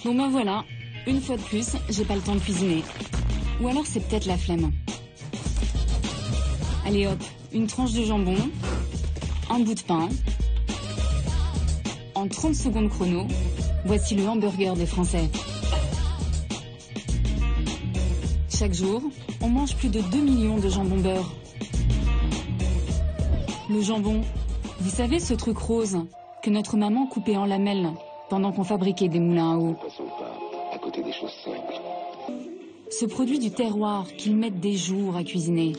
Bon ben voilà, une fois de plus, j'ai pas le temps de cuisiner. Ou alors c'est peut-être la flemme. Allez hop, une tranche de jambon, un bout de pain. En 30 secondes chrono, voici le hamburger des Français. Chaque jour, on mange plus de 2 millions de jambon beurre. Le jambon, vous savez ce truc rose que notre maman coupait en lamelles pendant qu'on fabriquait des moulins à eau. À côté des choses simples. Ce produit du terroir qu'ils mettent des jours à cuisiner.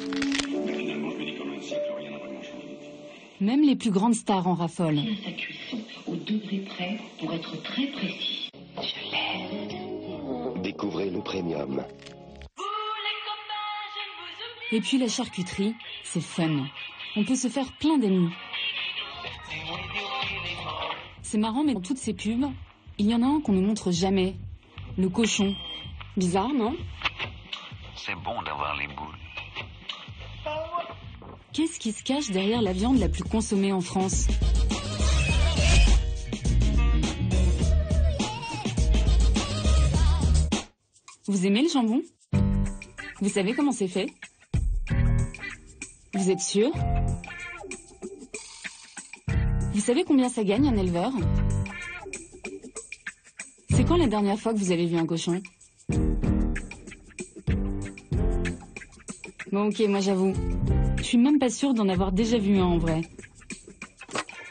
Même les plus grandes stars en raffolent. Sa cuisson au degré près pour être très précis. Je l'aime. Découvrez le premium. Et puis la charcuterie, c'est fun. On peut se faire plein d'amis. C'est marrant, mais dans toutes ces pubs, il y en a un qu'on ne montre jamais. Le cochon. Bizarre, non? C'est bon d'avoir les boules. Qu'est-ce qui se cache derrière la viande la plus consommée en France? Vous aimez le jambon? Vous savez comment c'est fait? Vous êtes sûr? Vous savez combien ça gagne un éleveur? C'est quand la dernière fois que vous avez vu un cochon? Bon ok, moi j'avoue, je suis même pas sûre d'en avoir déjà vu un en vrai.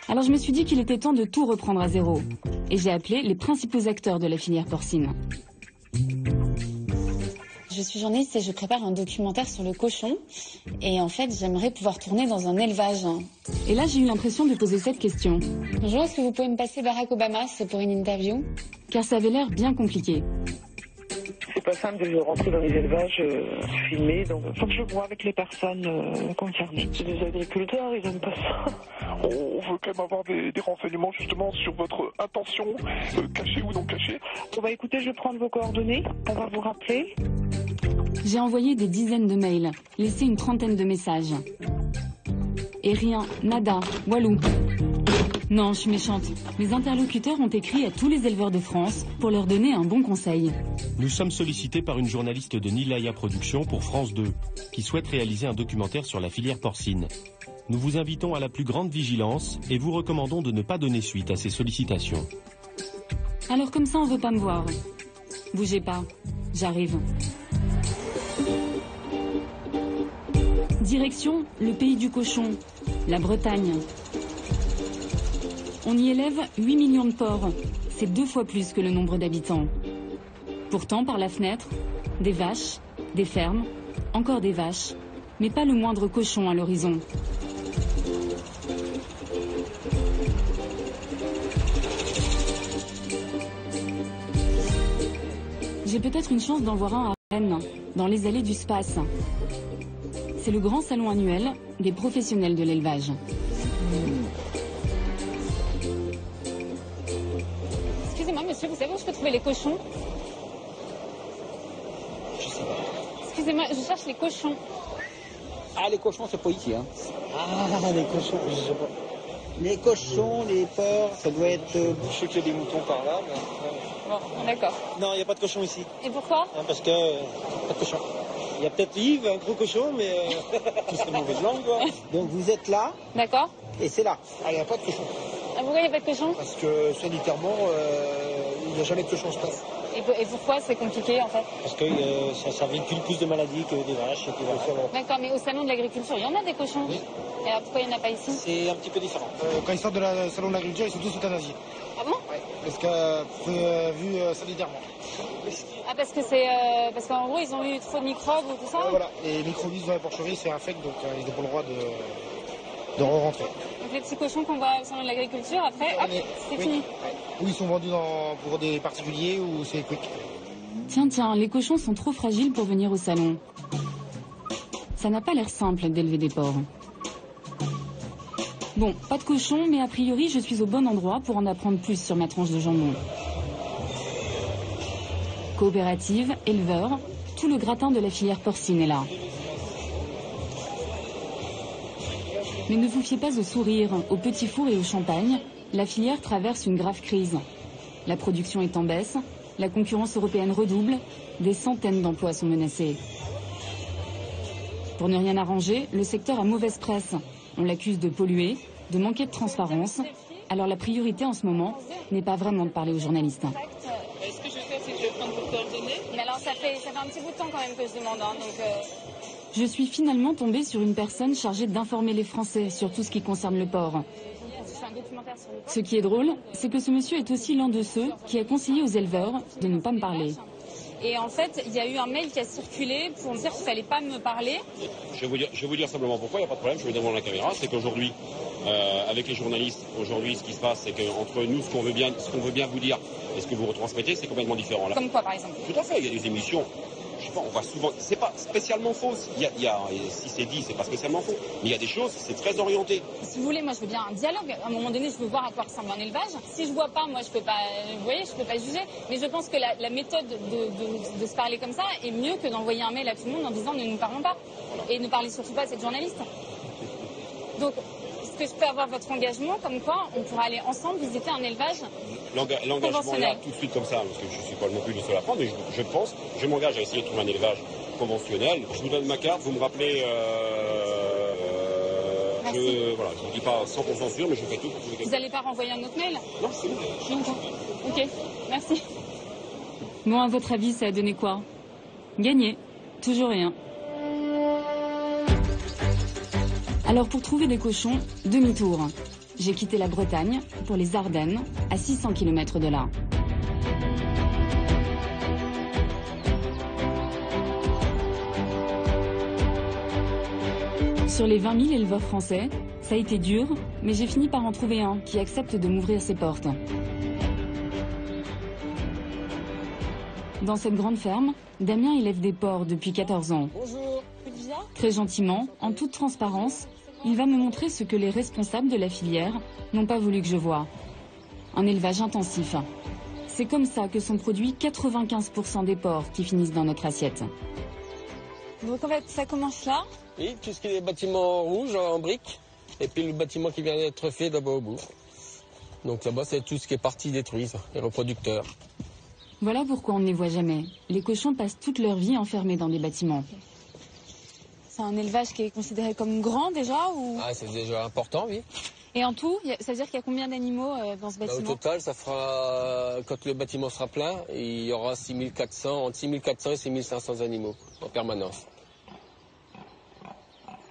Alors je me suis dit qu'il était temps de tout reprendre à zéro. Et j'ai appelé les principaux acteurs de la filière porcine. Je suis journaliste et je prépare un documentaire sur le cochon. Et en fait, j'aimerais pouvoir tourner dans un élevage. Et là, j'ai eu l'impression de poser cette question. Bonjour, est-ce que vous pouvez me passer Barack Obama? C'est pour une interview. Car ça avait l'air bien compliqué. C'est pas simple de rentrer dans les élevages filmés, donc faut que je vois avec les personnes concernées. C'est des agriculteurs, ils aiment pas ça. On veut quand même avoir des renseignements justement sur votre intention, cachée ou non cachée. Bon bah écoutez, je vais prendre vos coordonnées, on va vous rappeler. J'ai envoyé des dizaines de mails, laissé une trentaine de messages. Et rien, nada, walou. Non, je suis méchante. Mes interlocuteurs ont écrit à tous les éleveurs de France pour leur donner un bon conseil. Nous sommes sollicités par une journaliste de Nilaya Productions pour France 2, qui souhaite réaliser un documentaire sur la filière porcine. Nous vous invitons à la plus grande vigilance et vous recommandons de ne pas donner suite à ces sollicitations. Alors comme ça, on veut pas me voir. Bougez pas, j'arrive. Direction, le pays du cochon, la Bretagne. On y élève 8 millions de porcs. C'est 2 fois plus que le nombre d'habitants. Pourtant, par la fenêtre, des vaches, des fermes, encore des vaches, mais pas le moindre cochon à l'horizon. J'ai peut-être une chance d'en voir un à Rennes, dans les allées du Space. C'est le grand salon annuel des professionnels de l'élevage. Excusez-moi, monsieur, vous savez où je peux trouver les cochons? Je sais pas. Excusez-moi, je cherche les cochons. Ah, les cochons, c'est pas ici, hein. Ah, les cochons, je sais pas. Les cochons, les porcs, ça doit être... je sais qu'il y a des moutons par là, mais... Bon, d'accord. Non, il n'y a pas de cochon ici. Et pourquoi? Parce que... pas de cochon. Il y a peut-être Yves, un gros cochon, mais... tout c'est mauvaise langue, quoi. Donc vous êtes là. D'accord. Et c'est là. Ah, il n'y a pas de cochon. Ah, pourquoi il n'y a pas de cochon? Parce que, sanitairement, il n'y a jamais de cochon sur place. Et pourquoi c'est compliqué, en fait? Parce que ça véhicule plus de maladies que des vaches. D'accord, mais au salon de l'agriculture, il y en a des cochons? Oui. Et alors pourquoi il n'y en a pas ici? C'est un petit peu différent. Quand ils sortent de la salon de l'agriculture, ils sont tous euthanasiés. Ah bon? Oui. Parce que, vu sanitairement. Ah, parce que c'est... parce qu'en gros, ils ont eu trop de microbes ou tout ça? Voilà, les microbes dans la porcherie, c'est infect, donc ils n'ont pas le droit de re-rentrer. Donc les petits cochons qu'on voit au salon de l'agriculture, après, hop, c'est oui. fini. Ou ils sont vendus pour des particuliers ou c'est quick. Tiens, les cochons sont trop fragiles pour venir au salon. Ça n'a pas l'air simple d'élever des porcs. Bon, pas de cochon, mais a priori, je suis au bon endroit pour en apprendre plus sur ma tranche de jambon. Coopérative, éleveurs, tout le gratin de la filière porcine est là. Mais ne vous fiez pas au sourire, au petit four et au champagne. La filière traverse une grave crise. La production est en baisse, La concurrence européenne redouble, des centaines d'emplois sont menacés. Pour ne rien arranger, le secteur a mauvaise presse. On l'accuse de polluer, de manquer de transparence. Alors la priorité en ce moment n'est pas vraiment de parler aux journalistes. Ce que je fais, c'est que je vais prendre vos coordonnées. Mais alors ça fait un petit bout de temps quand même que je demande. Je suis finalement tombée sur une personne chargée d'informer les Français sur tout ce qui concerne le port. Ce qui est drôle, c'est que ce monsieur est aussi l'un de ceux qui a conseillé aux éleveurs de ne pas me parler. Et en fait, il y a eu un mail qui a circulé pour me dire qu'il ne fallait pas me parler. Je vais vous dire simplement pourquoi, il n'y a pas de problème, je vais devant la caméra. C'est qu'aujourd'hui, avec les journalistes, aujourd'hui, ce qui se passe, c'est qu'entre nous, ce qu'on veut bien vous dire et ce que vous retransmettez, c'est complètement différent. Là. Comme quoi, par exemple? Tout à fait, il y a des émissions. Je sais pas, on voit souvent, c'est pas spécialement faux. Si c'est dit, c'est pas spécialement faux. Mais il y a des choses, c'est très orienté. Si vous voulez, moi je veux bien un dialogue. À un moment donné, je veux voir à quoi ressemble un élevage. Si je vois pas, moi je peux pas, vous voyez, je peux pas juger. Mais je pense que la méthode de se parler comme ça est mieux que d'envoyer un mail à tout le monde en disant ne nous parlons pas. Et ne parlez surtout pas à cette journaliste. Donc, est-ce que je peux avoir votre engagement comme quoi on pourra aller ensemble visiter un élevage? L'engagement là, tout de suite comme ça, parce que je ne suis pas non plus le seul à prendre, mais je m'engage à essayer de trouver un élevage conventionnel. Je vous donne ma carte, vous me rappelez, je ne vous dis pas 100% sûr, mais je fais tout pour trouver. Vous n'allez pas renvoyer un autre mail? Non, c'est bon. Ok, merci. Bon, à votre avis, ça a donné quoi? Gagné. Toujours rien. Alors pour trouver des cochons, demi-tour. J'ai quitté la Bretagne pour les Ardennes, à 600 km de là. Sur les 20 000 éleveurs français, ça a été dur, mais j'ai fini par en trouver un qui accepte de m'ouvrir ses portes. Dans cette grande ferme, Damien élève des porcs depuis 14 ans. Bonjour. Très gentiment, en toute transparence, il va me montrer ce que les responsables de la filière n'ont pas voulu que je voie. Un élevage intensif. C'est comme ça que sont produits 95% des porcs qui finissent dans notre assiette. Donc en fait, ça commence là? Oui, tout ce qui est bâtiment rouge en briques, et puis le bâtiment qui vient d'être fait là-bas au bout. Donc là-bas, c'est tout ce qui est partie détruit, ça, les reproducteurs. Voilà pourquoi on ne les voit jamais. Les cochons passent toute leur vie enfermés dans des bâtiments. C'est un élevage qui est considéré comme grand déjà ou... Ah, c'est déjà important, oui. Et en tout, ça veut dire qu'il y a combien d'animaux dans ce bâtiment? Au total, ça fera, quand le bâtiment sera plein, il y aura 6400, entre 6400 et 6500 animaux en permanence.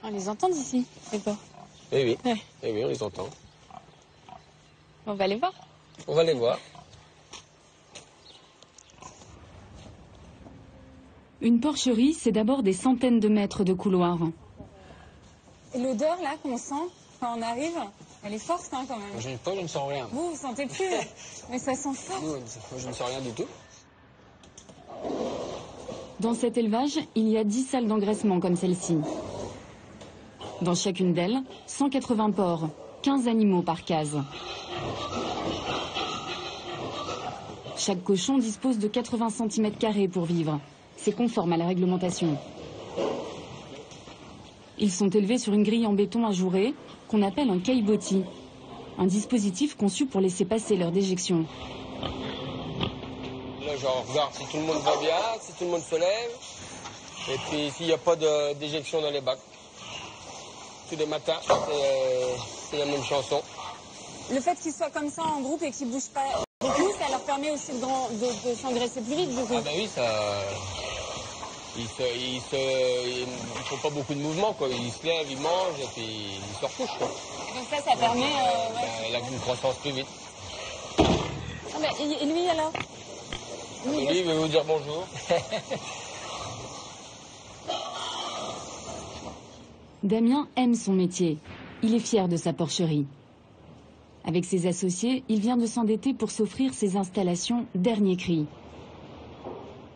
On les entend d'ici, les porcs? Eh oui, ouais. Eh oui, on les entend. On va les voir. On va les voir. Une porcherie, c'est d'abord des centaines de mètres de couloirs. Et l'odeur là qu'on sent quand on arrive, elle est forte hein, quand même. Je ne sens rien. Vous sentez plus, mais ça sent fort. Moi, je ne sens rien du tout. Dans cet élevage, il y a 10 salles d'engraissement comme celle-ci. Dans chacune d'elles, 180 porcs, 15 animaux par case. Chaque cochon dispose de 80 cm² pour vivre. C'est conforme à la réglementation. Ils sont élevés sur une grille en béton ajourée qu'on appelle un caillebotis, un dispositif conçu pour laisser passer leur déjection. Là, je regarde si tout le monde va bien, si tout le monde se lève, et puis s'il n'y a pas de déjection dans les bacs. Tous les matins, c'est la même chanson. Le fait qu'ils soient comme ça en groupe et qu'ils ne bougent pas beaucoup, ça leur permet aussi de s'engraisser plus vite, du coup. Ah ben oui, ça... Ils font pas beaucoup de mouvements, quoi. Ils se lèvent, ils mangent et puis ils se recouchent, quoi. Donc ça permet... une croissance plus vite. Ah ben, et lui alors? Lui, il veut vous dire bonjour. Damien aime son métier. Il est fier de sa porcherie. Avec ses associés, il vient de s'endetter pour s'offrir ses installations dernier cri.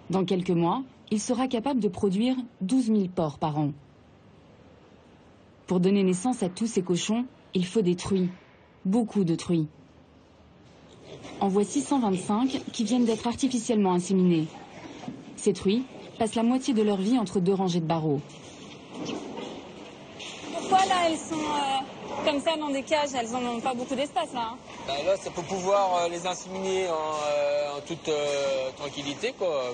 Dans quelques mois, il sera capable de produire 12 000 porcs par an. Pour donner naissance à tous ces cochons, il faut des truies. Beaucoup de truies. En voici 125 qui viennent d'être artificiellement inséminés. Ces truies passent la moitié de leur vie entre deux rangées de barreaux. Pourquoi là elles sont comme ça dans des cages? Elles n'en ont pas beaucoup d'espace là hein. Ben là, c'est pour pouvoir les inséminer en toute tranquillité, quoi.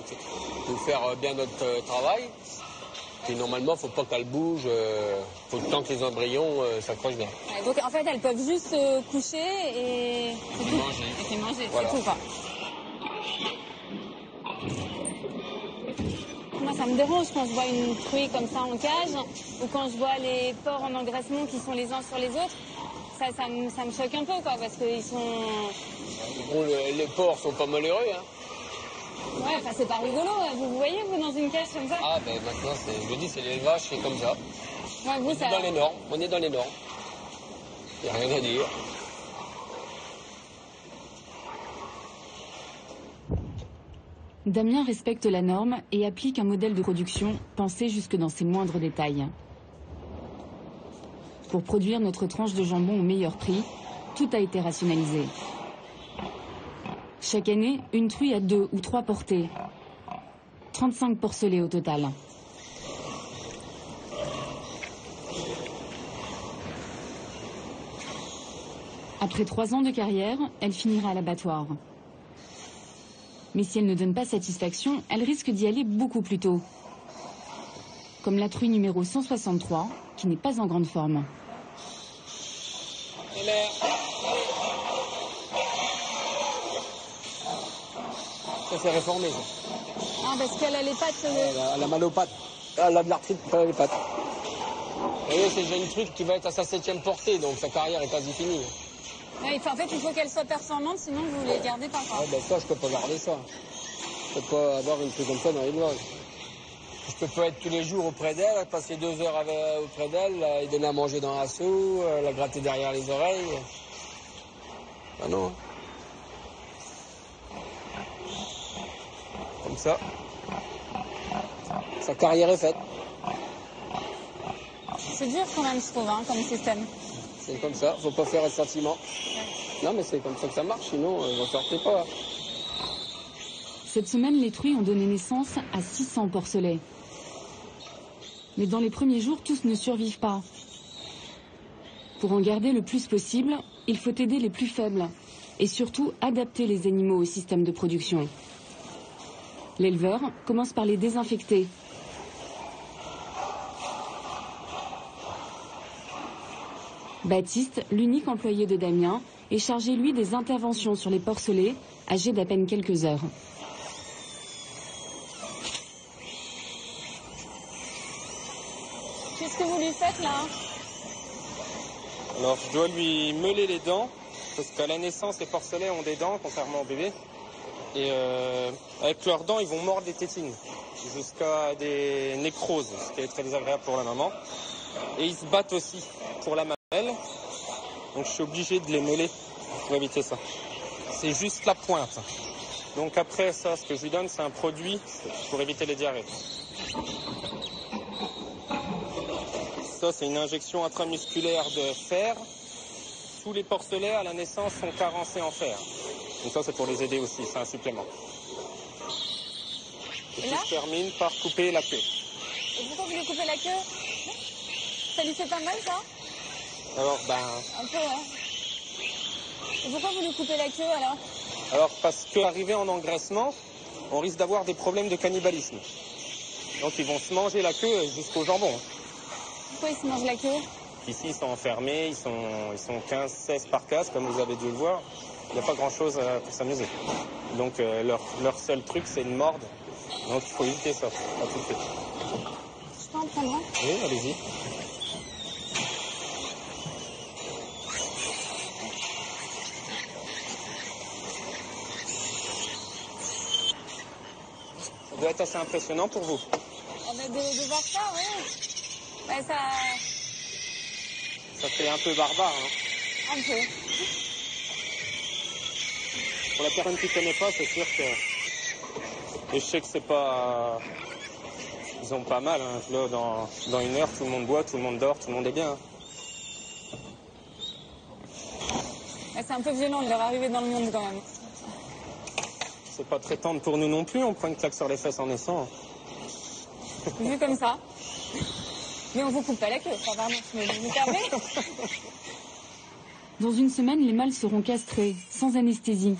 Pour faire bien notre travail. Et normalement, il ne faut pas qu'elles bougent. Faut le temps que les embryons s'accrochent bien. Ouais, donc en fait, elles peuvent juste coucher et manger. Et puis manger, Voilà. c'est tout, quoi. Moi, ça me dérange quand je vois une truie comme ça en cage, ou quand je vois les porcs en engraissement qui sont les uns sur les autres. Ça me choque un peu, quoi, parce qu'ils sont... Bon, les porcs sont pas malheureux, hein. Ouais, enfin, c'est pas rigolo. Vous voyez, vous, dans une cage comme ça? Ah, ben maintenant, je dis, c'est l'élevage, c'est comme ça. Ouais, vous, On est dans les normes, on est dans les normes. Il n'y a rien à dire. Damien respecte la norme et applique un modèle de production pensé jusque dans ses moindres détails. Pour produire notre tranche de jambon au meilleur prix, tout a été rationalisé. Chaque année, une truie a 2 ou 3 portées. 35 porcelets au total. Après 3 ans de carrière, elle finira à l'abattoir. Mais si elle ne donne pas satisfaction, elle risque d'y aller beaucoup plus tôt. Comme la truie numéro 163, qui n'est pas en grande forme. Ça, c'est réformé, ça. Ah, parce qu'elle a les pattes... Elle a mal aux pattes. Elle a de l'arthrite pour les pattes. Vous voyez, c'est déjà une truc qui va être à sa 7e portée, donc sa carrière est quasi finie. Ouais, en fait, il faut qu'elle soit performante, sinon vous les gardez pas. Ah, ben ça, je peux pas garder ça. Je peux pas avoir une truc comme ça dans l'élevage. Je peux pas être tous les jours auprès d'elle, passer 2 heures auprès d'elle, lui donner à manger dans la seau, la gratter derrière les oreilles. Ah non. Comme ça. Sa carrière est faite. C'est dur quand même, je trouve, hein, comme système. C'est comme ça, faut pas faire un sentiment. Non, mais c'est comme ça que ça marche, sinon, vous ne sortez pas. Cette semaine, les truies ont donné naissance à 600 porcelets. Mais dans les premiers jours, tous ne survivent pas. Pour en garder le plus possible, il faut aider les plus faibles et surtout adapter les animaux au système de production. L'éleveur commence par les désinfecter. Baptiste, l'unique employé de Damien, est chargé, lui, des interventions sur les porcelets, âgés d'à peine quelques heures. Qu'est-ce que vous lui faites, là? Alors, je dois lui meuler les dents, parce qu'à la naissance, les porcelets ont des dents, contrairement aux bébés. Et avec leurs dents, ils vont mordre les tétines, jusqu'à des nécroses, ce qui est très désagréable pour la maman. Et ils se battent aussi pour la mamelle, donc je suis obligé de les meuler pour éviter ça. C'est juste la pointe. Donc après ça, ce que je lui donne, c'est un produit pour éviter les diarrhées. Ça, c'est une injection intramusculaire de fer. Tous les porcelets à la naissance sont carencés en fer. Donc ça, c'est pour les aider aussi, c'est un supplément. Et puis je termine par couper la queue. Et pourquoi vous lui coupez la queue? Ça lui fait pas mal, ça? Alors, un peu, hein. Et pourquoi vous lui coupez la queue, alors? Alors, parce qu'arrivé en engraissement, on risque d'avoir des problèmes de cannibalisme. Donc, ils vont se manger la queue jusqu'au jambon. Pourquoi ils se mangent la queue? Ici, ils sont enfermés, ils sont 15-16 par case, comme vous avez dû le voir. Il n'y a pas grand-chose pour s'amuser. Donc, leur seul truc, c'est de mordre. Donc, il faut éviter ça. À tout de suite. Je peux en prendre un? Oui, allez-y. Ça doit être assez impressionnant pour vous. On va de voir ça, oui. Ouais, ça fait un peu barbare, hein. Un peu. Pour la personne qui ne connaît pas, c'est sûr que... Et je sais que c'est pas... Ils ont pas mal, hein. Là, dans une heure, tout le monde boit, tout le monde dort, tout le monde est bien. Hein. Ouais, c'est un peu violent de leur arriver dans le monde, quand même. C'est pas très tendre pour nous non plus, on prend une claque sur les fesses en naissant. Vu comme ça. Mais on vous coupe pas la queue, ça va, mais vous vous servez. Dans une semaine, les mâles seront castrés, sans anesthésie.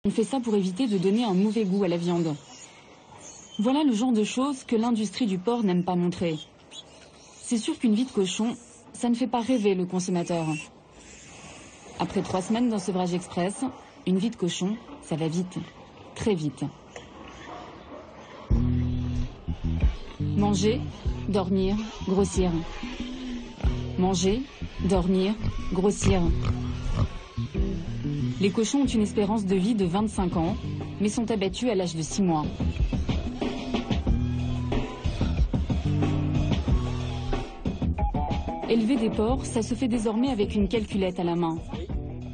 On fait ça pour éviter de donner un mauvais goût à la viande. Voilà le genre de choses que l'industrie du porc n'aime pas montrer. C'est sûr qu'une vie de cochon, ça ne fait pas rêver le consommateur. Après 3 semaines dans sevrage express, une vie de cochon, ça va vite, très vite. Manger, dormir, grossir. Manger, dormir, grossir. Les cochons ont une espérance de vie de 25 ans, mais sont abattus à l'âge de 6 mois. Élever des porcs, ça se fait désormais avec une calculette à la main.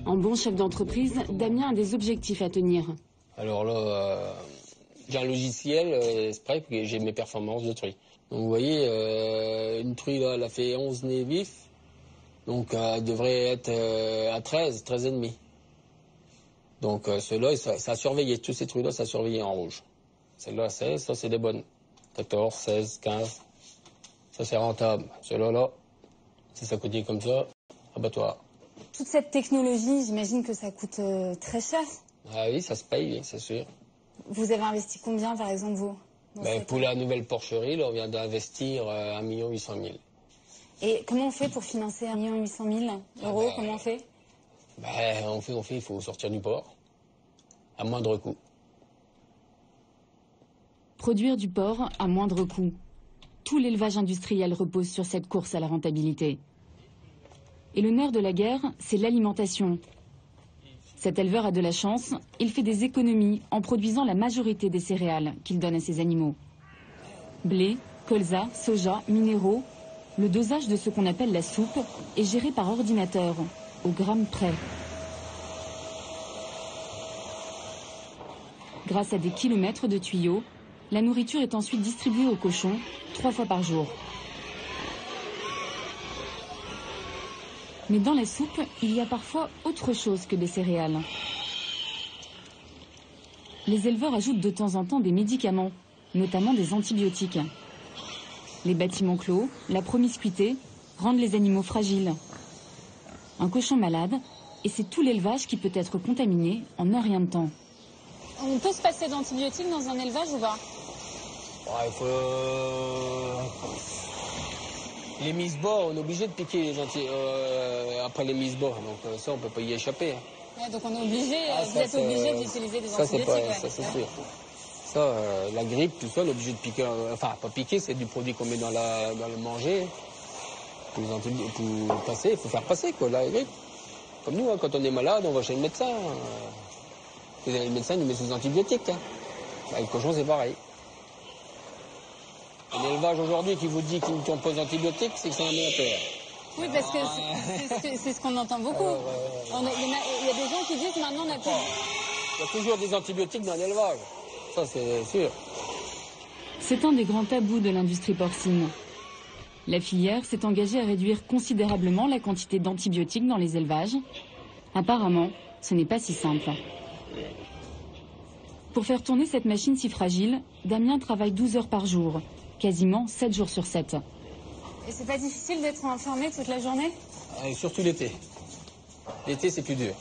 En bon chef d'entreprise, Damien a des objectifs à tenir. Alors là, j'ai un logiciel Spray pour que j'ai mes performances de truie. Donc vous voyez, une truie là, elle a fait 11 nez vifs, donc elle devrait être à 13,5. Donc ceux-là, ça a surveillé, tous ces truies-là, ça a surveillé en rouge. Celle-là, 16, ça c'est des bonnes. 14, 16, 15, ça c'est rentable. Ceux-là, là, si ça coûtait comme ça, abattoir. Toute cette technologie, j'imagine que ça coûte très cher. Ah oui, ça se paye, c'est sûr. Vous avez investi combien, par exemple, vous Pour la nouvelle porcherie, là, on vient d'investir 1 800 000. Et comment on fait pour financer 1 800 000 euros? Comment on fait? On fait, il faut sortir du porc, à moindre coût. Produire du porc à moindre coût. Tout l'élevage industriel repose sur cette course à la rentabilité. Et le nerf de la guerre, c'est l'alimentation. Cet éleveur a de la chance, il fait des économies en produisant la majorité des céréales qu'il donne à ses animaux. Blé, colza, soja, minéraux, le dosage de ce qu'on appelle la soupe est géré par ordinateur, au gramme près. Grâce à des kilomètres de tuyaux, la nourriture est ensuite distribuée aux cochons 3 fois par jour. Mais dans la soupe, il y a parfois autre chose que des céréales. Les éleveurs ajoutent de temps en temps des médicaments, notamment des antibiotiques. Les bâtiments clos, la promiscuité, rendent les animaux fragiles. Un cochon malade, et c'est tout l'élevage qui peut être contaminé en un rien de temps. On peut se passer d'antibiotiques dans un élevage ou pas? Il faut... Les mises bas, on est obligé de piquer les après les mises bas, donc ça on peut pas y échapper. Ouais, donc on est obligé, vous êtes obligé d'utiliser des antibiotiques. Ça c'est sûr. Ça, la grippe, tout ça, on est obligé de piquer, enfin pas piquer, c'est du produit qu'on met dans le manger. Pour passer, il faut faire passer quoi, la grippe. Comme nous, quand on est malade, on va chez le médecin. Le médecin nous met sous antibiotiques. Le cochon c'est pareil. L'élevage aujourd'hui qui vous dit qu'il ne tombe pas aux antibiotiques, c'est que c'est un menteur. Oui, parce que c'est ce qu'on entend beaucoup. Il y a des gens qui disent que maintenant on a plus... Il y a toujours des antibiotiques dans l'élevage. Ça, c'est sûr. C'est un des grands tabous de l'industrie porcine. La filière s'est engagée à réduire considérablement la quantité d'antibiotiques dans les élevages. Apparemment, ce n'est pas si simple. Pour faire tourner cette machine si fragile, Damien travaille 12 heures par jour, quasiment 7 jours sur 7. Et c'est pas difficile d'être enfermé toute la journée? Surtout l'été. L'été, c'est plus dur.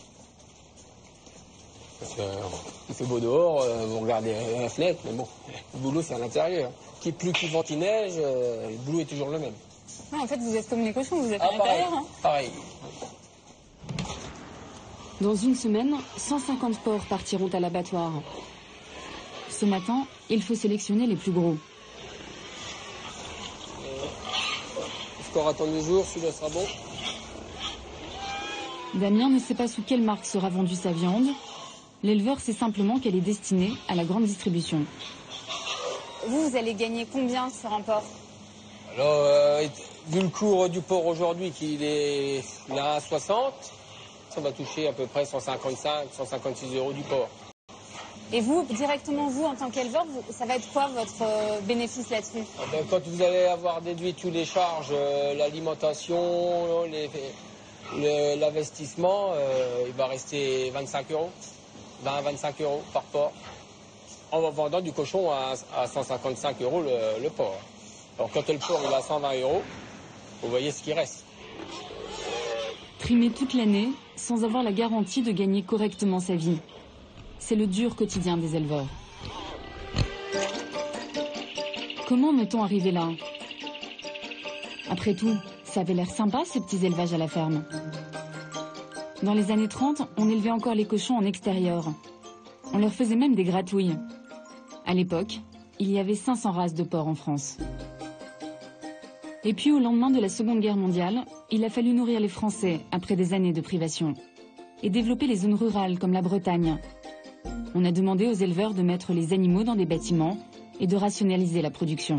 Parce qu'il fait beau dehors, vous regardez la fenêtre, mais bon, le boulot, c'est à l'intérieur. Qu'il pleut, qu'il vente, qu'il neige, le boulot est toujours le même. Non, en fait, vous êtes comme les cochons, vous êtes à l'intérieur. Pareil. Dans une semaine, 150 porcs partiront à l'abattoir. Ce matin, il faut sélectionner les plus gros. Encore attendre le jour, celui-là sera bon. Damien ne sait pas sous quelle marque sera vendue sa viande. L'éleveur sait simplement qu'elle est destinée à la grande distribution. Vous allez gagner combien sur un porc? Alors, vu le cours du porc aujourd'hui, qu'il est là à 60, ça va toucher à peu près 155, 156 € du porc. Et vous, directement vous, en tant qu'éleveur, ça va être quoi votre bénéfice là-dessus? Quand vous allez avoir déduit toutes les charges, l'alimentation, l'investissement, il va rester 25 €, 20-25 € par porc, en vendant du cochon à 155 € le porc. Alors quand le porc il est à 120 €, vous voyez ce qui reste. Trimer toute l'année sans avoir la garantie de gagner correctement sa vie. C'est le dur quotidien des éleveurs. Comment en est-on arrivé là? Après tout, ça avait l'air sympa ces petits élevages à la ferme. Dans les années 30, on élevait encore les cochons en extérieur. On leur faisait même des gratouilles. À l'époque, il y avait 500 races de porcs en France. Et puis au lendemain de la Seconde Guerre mondiale, il a fallu nourrir les Français après des années de privation. Et développer les zones rurales comme la Bretagne. On a demandé aux éleveurs de mettre les animaux dans des bâtiments et de rationaliser la production.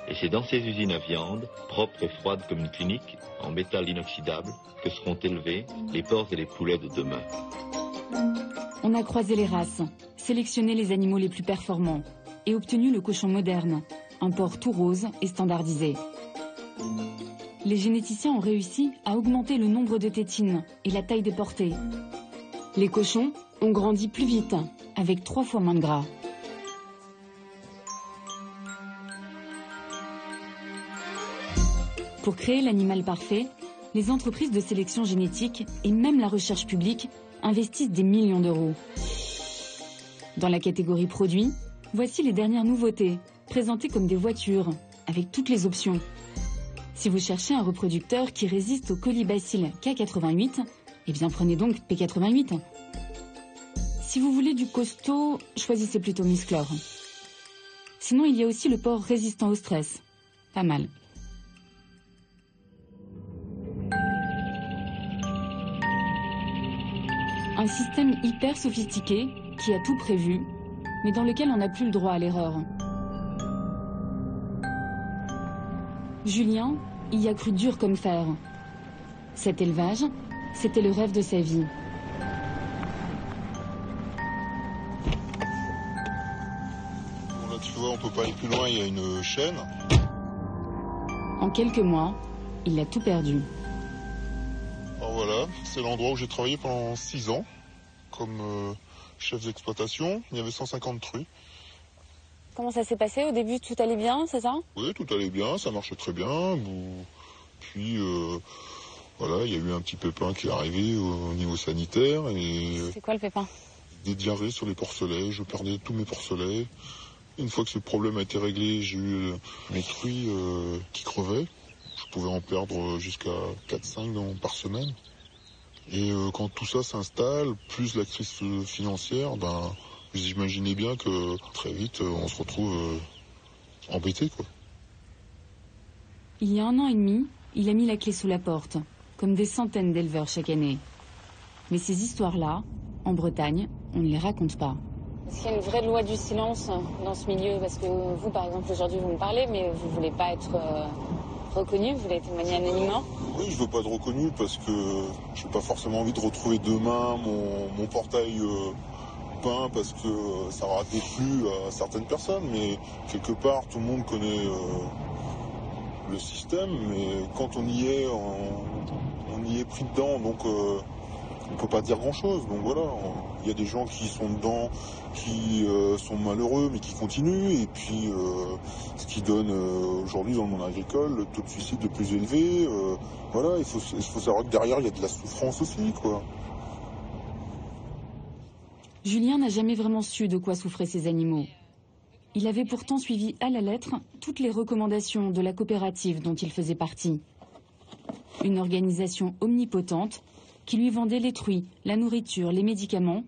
Et c'est dans ces usines à viande, propres et froides comme une clinique, en métal inoxydable, que seront élevés les porcs et les poulets de demain. On a croisé les races, sélectionné les animaux les plus performants et obtenu le cochon moderne, un porc tout rose et standardisé. Les généticiens ont réussi à augmenter le nombre de tétines et la taille des portées. Les cochons ont grandi plus vite, avec 3 fois moins de gras. Pour créer l'animal parfait, les entreprises de sélection génétique et même la recherche publique investissent des millions d'euros. Dans la catégorie produits, voici les dernières nouveautés, présentées comme des voitures, avec toutes les options. Si vous cherchez un reproducteur qui résiste au colibacille K88, eh bien prenez donc P88. Si vous voulez du costaud, choisissez plutôt Musclor. Sinon, il y a aussi le porc résistant au stress. Pas mal. Un système hyper sophistiqué qui a tout prévu, mais dans lequel on n'a plus le droit à l'erreur. Julien y a cru dur comme fer. Cet élevage, c'était le rêve de sa vie. Bon, là, tu vois, on peut pas aller plus loin, il y a une chaîne. En quelques mois, il a tout perdu. Alors voilà, c'est l'endroit où j'ai travaillé pendant 6 ans comme chef d'exploitation. Il y avait 150 truies. Comment ça s'est passé? Au début, tout allait bien, c'est ça? Oui, tout allait bien, ça marchait très bien. Puis, voilà, il y a eu un petit pépin qui est arrivé au niveau sanitaire. C'est quoi le pépin? Des diarrhées sur les porcelets, je perdais tous mes porcelets. Une fois que ce problème a été réglé, j'ai eu mes truies qui crevaient. Je pouvais en perdre jusqu'à 4-5 par semaine. Et quand tout ça s'installe, plus la crise financière, ben, vous imaginez bien que très vite, on se retrouve embêté, quoi. Il y a 1 an et demi, il a mis la clé sous la porte, comme des centaines d'éleveurs chaque année. Mais ces histoires-là, en Bretagne, on ne les raconte pas. Est-ce qu'il y a une vraie loi du silence dans ce milieu? Parce que vous, par exemple, aujourd'hui, vous me parlez, mais vous ne voulez pas être reconnu, vous voulez témoigner anonymement? Oui, je veux pas être reconnu parce que j'ai pas forcément envie de retrouver demain mon portail peint parce que ça aura déplu à certaines personnes, mais quelque part tout le monde connaît le système, mais quand on y est, on y est pris dedans, donc on peut pas dire grand chose. Donc voilà, il y a des gens qui sont dedans, qui sont malheureux, mais qui continuent. Et puis, ce qui donne aujourd'hui dans le monde agricole le taux de suicide le plus élevé. Voilà, il faut savoir que derrière il y a de la souffrance aussi, quoi. Julien n'a jamais vraiment su de quoi souffraient ces animaux. Il avait pourtant suivi à la lettre toutes les recommandations de la coopérative dont il faisait partie. Une organisation omnipotente qui lui vendait les truies, la nourriture, les médicaments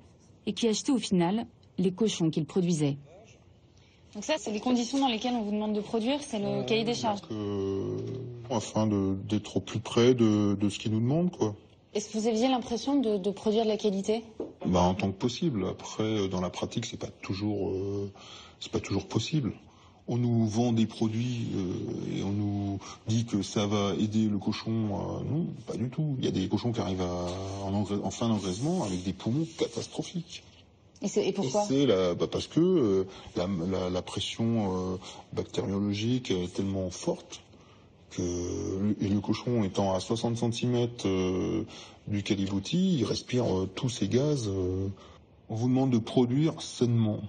et qui achetait au final les cochons qu'il produisait. Donc ça, c'est les conditions dans lesquelles on vous demande de produire, c'est le cahier des charges. Afin d'être au plus près de ce qu'ils nous demandent, quoi. Est-ce que vous aviez l'impression de produire de la qualité? Bah, en tant que possible. Après, dans la pratique, c'est pas toujours possible. On nous vend des produits et on nous dit que ça va aider le cochon. Non, pas du tout. Il y a des cochons qui arrivent en fin d'engraissement avec des poumons catastrophiques. Et pourquoi? Parce que la pression bactériologique est tellement forte que le cochon étant à 60 cm du calibotis, il respire tous ces gaz. On vous demande de produire sainement.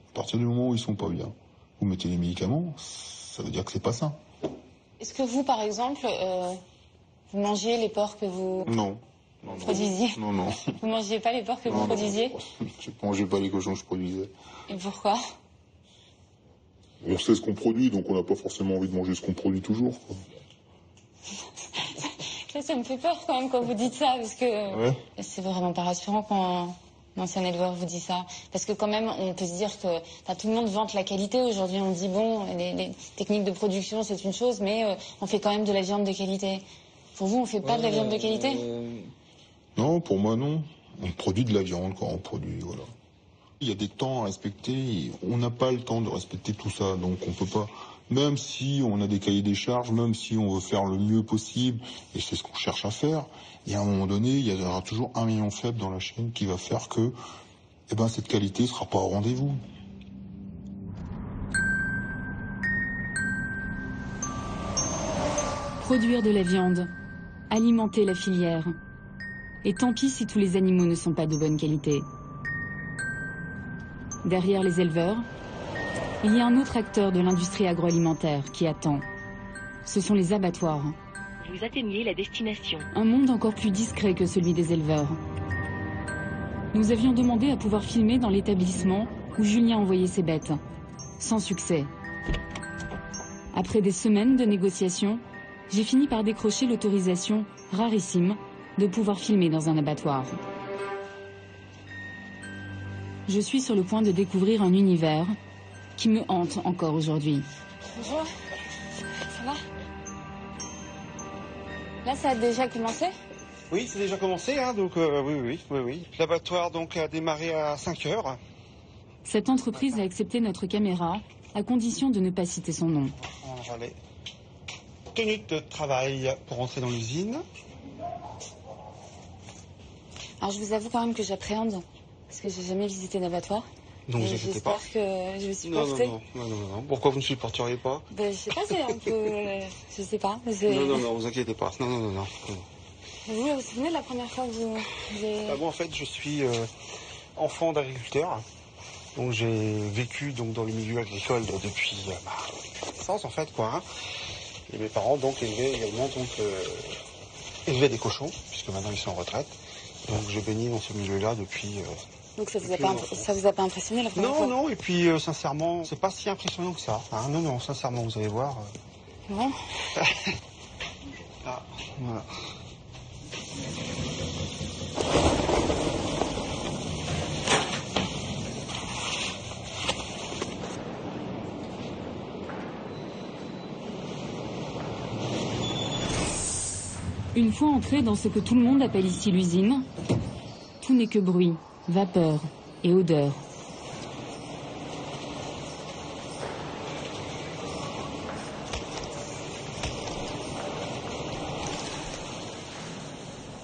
À partir du moment où ils sont pas bien, vous mettez les médicaments, ça veut dire que c'est pas ça. Est-ce que vous, par exemple, Vous mangiez les porcs que vous Non. produisiez? Non, non. Vous mangiez pas les porcs que vous produisiez? Je ne mangeais pas les cochons que je produisais. Et pourquoi? On sait ce qu'on produit, donc on n'a pas forcément envie de manger ce qu'on produit toujours, quoi. Ça me fait peur quand même quand vous dites ça, parce que c'est vraiment pas rassurant quand un ancien éleveur vous dit ça. Parce que quand même, on peut se dire que tout le monde vante la qualité. Aujourd'hui, on dit, bon, les techniques de production, c'est une chose, mais on fait quand même de la viande de qualité. Pour vous, on fait pas de la viande de qualité? Non, pour moi, non. On produit de la viande, quoi. On produit, voilà. Il y a des temps à respecter. On n'a pas le temps de respecter tout ça, donc on peut pas... Même si on a des cahiers des charges, même si on veut faire le mieux possible, et c'est ce qu'on cherche à faire, et à un moment donné, il y aura toujours un maillon faible dans la chaîne qui va faire que cette qualité ne sera pas au rendez-vous. Produire de la viande, alimenter la filière. Et tant pis si tous les animaux ne sont pas de bonne qualité. Derrière les éleveurs, il y a un autre acteur de l'industrie agroalimentaire qui attend. Ce sont les abattoirs. Vous atteignez la destination. Un monde encore plus discret que celui des éleveurs. Nous avions demandé à pouvoir filmer dans l'établissement où Julien envoyait ses bêtes. Sans succès. Après des semaines de négociations, j'ai fini par décrocher l'autorisation, rarissime, de pouvoir filmer dans un abattoir. Je suis sur le point de découvrir un univers qui me hante encore aujourd'hui. Bonjour, ça va? Là, ça a déjà commencé? Oui, c'est déjà commencé, hein, donc oui. L'abattoir donc a démarré à 5 heures. Cette entreprise a accepté notre caméra, à condition de ne pas citer son nom. On aura les tenues de travail pour entrer dans l'usine. Alors, je vous avoue quand même que j'appréhende, parce que j'ai jamais visité d'abattoir. Non, vous inquiétez pas. J'espère que je vais supporter. Non. Pourquoi vous ne supporteriez pas? Je sais pas, c'est un peu... je sais pas. Non, vous inquiétez pas. Non. Vous vous souvenez de la première fois que vous... Moi, en fait, je suis enfant d'agriculteur. Donc, j'ai vécu donc, dans le milieu agricole depuis ma naissance, en fait, quoi. Hein. Et mes parents, donc, élevaient également élevaient des cochons, puisque maintenant, ils sont en retraite. Donc, j'ai baigné dans ce milieu-là depuis... Donc ça vous a pas impressionné la première fois? Non, et puis sincèrement, c'est pas si impressionnant que ça. Hein. Non, sincèrement, vous allez voir. Non. Ah, voilà. Une fois entré dans ce que tout le monde appelle ici l'usine, tout n'est que bruit, vapeur et odeur.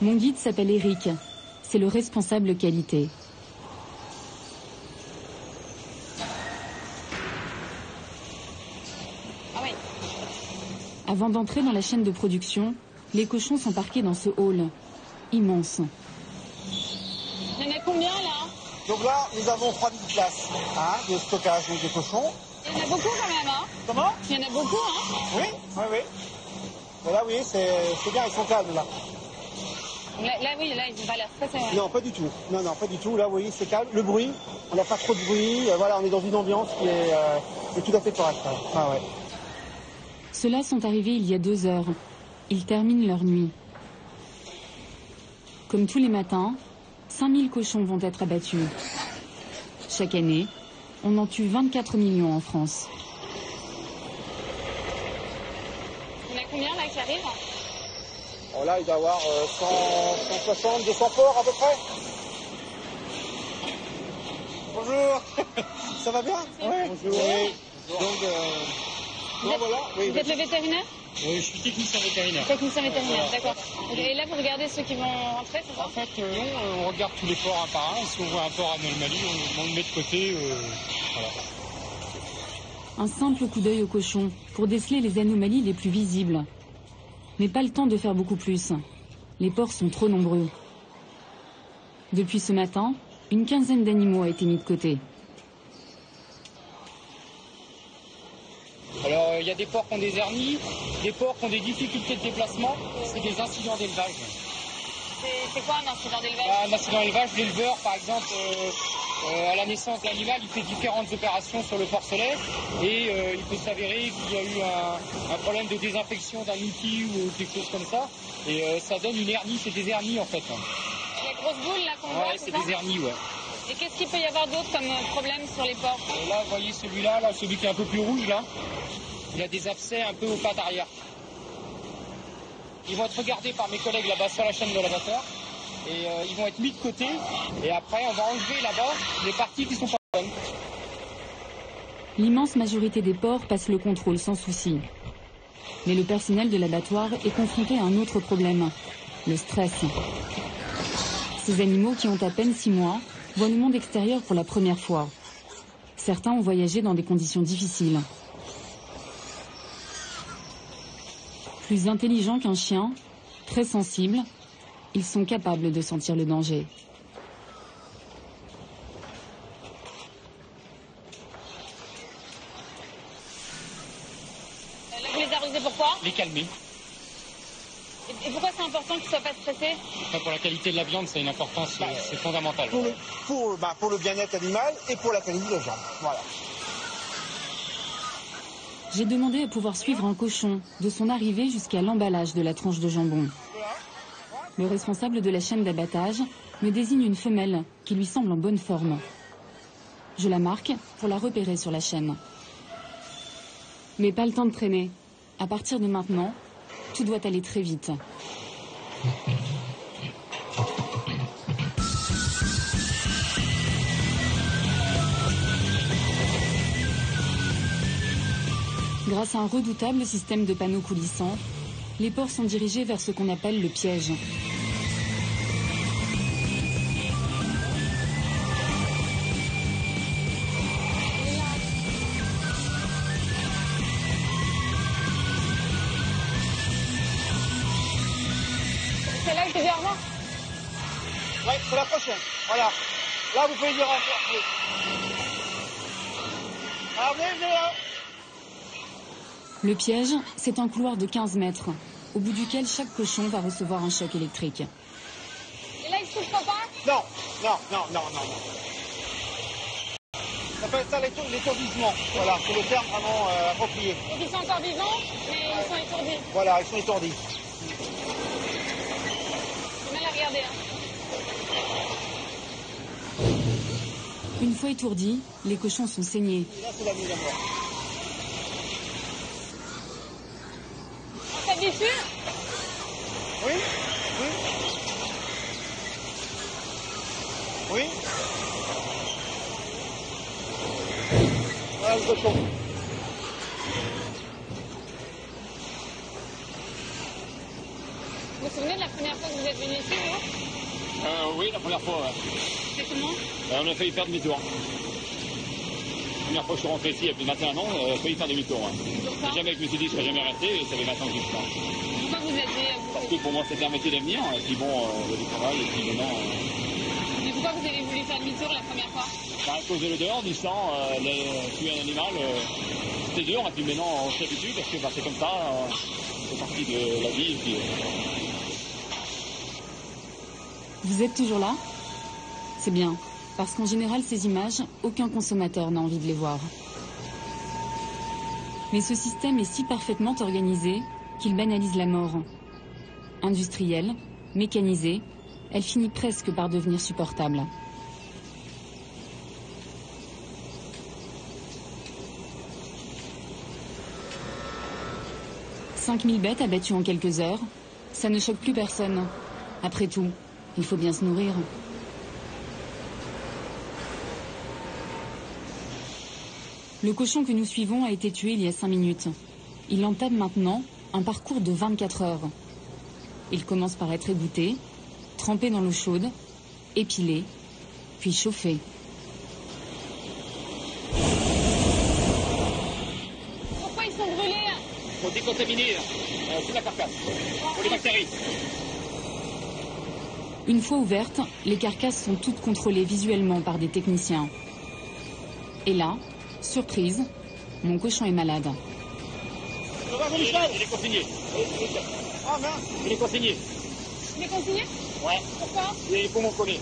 Mon guide s'appelle Eric, c'est le responsable qualité. Avant d'entrer dans la chaîne de production, les cochons sont parqués dans ce hall immense. Il y en a combien là? Donc là, nous avons 3000 places de stockage donc, des cochons. Il y en a beaucoup quand même, hein? Comment? Il y en a beaucoup, hein? Oui. Voilà, oui, c'est bien, ils sont calmes là. Là, ils n'ont pas l'air stressés. Ouais. Non, pas du tout. Non, pas du tout. Là, oui, c'est calme. Le bruit, on n'a pas trop de bruit. Voilà, on est dans une ambiance qui est tout à fait correcte. Ouais. Ceux-là sont arrivés il y a 2 heures. Ils terminent leur nuit. Comme tous les matins, 5000 cochons vont être abattus. Chaque année, on en tue 24 millions en France. Il y en a combien là qui arrivent? Bon, là, il doit y avoir 160, 200 porcs à peu près. Bonjour. Ça va bien? Oui. Bonjour. Oui. Donc, vous êtes le vétérinaire? Oui, je suis technicien vétérinaire. Technicien vétérinaire, d'accord. Et là, vous regardez ceux qui vont rentrer, c'est ça? En fait, on regarde tous les porcs un par un. Si on voit un porc anomalie, on le met de côté. Voilà. Un simple coup d'œil au cochon pour déceler les anomalies les plus visibles. Mais pas le temps de faire beaucoup plus. Les porcs sont trop nombreux. Depuis ce matin, une quinzaine d'animaux a été mis de côté. Alors il y a des porcs qui ont des hernies, des porcs qui ont des difficultés de déplacement, c'est des incidents d'élevage. C'est quoi un incident d'élevage? Un accident d'élevage, l'éleveur par exemple, à la naissance de l'animal, il fait différentes opérations sur le porcelet et il peut s'avérer qu'il y a eu un problème de désinfection d'un outil ou quelque chose comme ça et ça donne une hernie, c'est des hernies en fait. Les grosses boules là qu'on voit, c'est des hernies, ouais. Et qu'est-ce qu'il peut y avoir d'autre comme problème sur les porcs? Là, vous voyez celui-là, celui qui est un peu plus rouge là, il a des abcès un peu aux pattes arrière. Ils vont être regardés par mes collègues là-bas sur la chaîne de l'abattoir et ils vont être mis de côté et après on va enlever là-bas les parties qui sont pas bonnes. L'immense majorité des porcs passe le contrôle sans souci. Mais le personnel de l'abattoir est confronté à un autre problème, le stress. Ces animaux qui ont à peine 6 mois voient le monde extérieur pour la première fois. Certains ont voyagé dans des conditions difficiles. Plus intelligents qu'un chien, très sensibles, ils sont capables de sentir le danger. Là, vous les arrosez pourquoi? Les calmer. Et pourquoi c'est important qu'ils ne soient pas stressés? Pour la qualité de la viande, c'est une importance, c'est fondamental. Pour le bien-être animal et pour la qualité de la viande. Voilà. J'ai demandé à pouvoir suivre un cochon de son arrivée jusqu'à l'emballage de la tranche de jambon. Le responsable de la chaîne d'abattage me désigne une femelle qui lui semble en bonne forme. Je la marque pour la repérer sur la chaîne. Mais pas le temps de traîner. À partir de maintenant, tout doit aller très vite. Grâce à un redoutable système de panneaux coulissants, les porcs sont dirigés vers ce qu'on appelle le piège. C'est là que tu dis au revoir? Oui, pour la prochaine. Voilà. Là, vous pouvez dire au revoir. Alors, venez là. Le piège, c'est un couloir de 15 mètres, au bout duquel chaque cochon va recevoir un choc électrique. Et là, il ne souffre pas? Non. Ça peut être ça l'étourdissement. Voilà, c'est le terme vraiment approprié. Donc ils sont encore vivants, mais ils sont étourdis. Voilà, ils sont étourdis. J'ai mal à regarder. Une fois étourdis, les cochons sont saignés. Et là, c'est la mise à mort. On s'habitue? Oui. Voilà le cochon. Vous vous souvenez de la première fois que vous êtes venu ici, vous? Oui, la première fois, ouais. C'est comment? On a failli faire demi-tour. La première fois que je suis rentré ici, il y a plus de 21 ans, on a failli faire demi-tour. Ouais. Jamais je me suis dit que je serais jamais resté, et ça fait 20 ans que je suis là. Pourquoi vous êtes... Parce que pour moi, c'était un métier d'avenir, et puis bon, il y a du travail, et puis maintenant... Mais pourquoi vous avez voulu faire demi-tour la première fois? À cause de l'odeur, du sang, tuer un animal, c'était dur, et puis maintenant on s'habitue, parce que c'est comme ça, c'est partie de la vie, et puis... Vous êtes toujours là? C'est bien, parce qu'en général, ces images, aucun consommateur n'a envie de les voir. Mais ce système est si parfaitement organisé qu'il banalise la mort. Industrielle, mécanisée, elle finit presque par devenir supportable. « 5000 bêtes abattues en quelques heures, ça ne choque plus personne. Après tout, il faut bien se nourrir. » Le cochon que nous suivons a été tué il y a 5 minutes. Il entame maintenant un parcours de 24 heures. Il commence par être égoutté, trempé dans l'eau chaude, épilé, puis chauffé. Pourquoi ils sont brûlés? Il faut décontaminer toute la carcasse, pour les bactéries. Une fois ouvertes, les carcasses sont toutes contrôlées visuellement par des techniciens. Et là, surprise, mon cochon est malade. Il est consigné. Ah mince. Il est consigné. Il est consigné? Ouais. Pourquoi? Il a les poumons collés.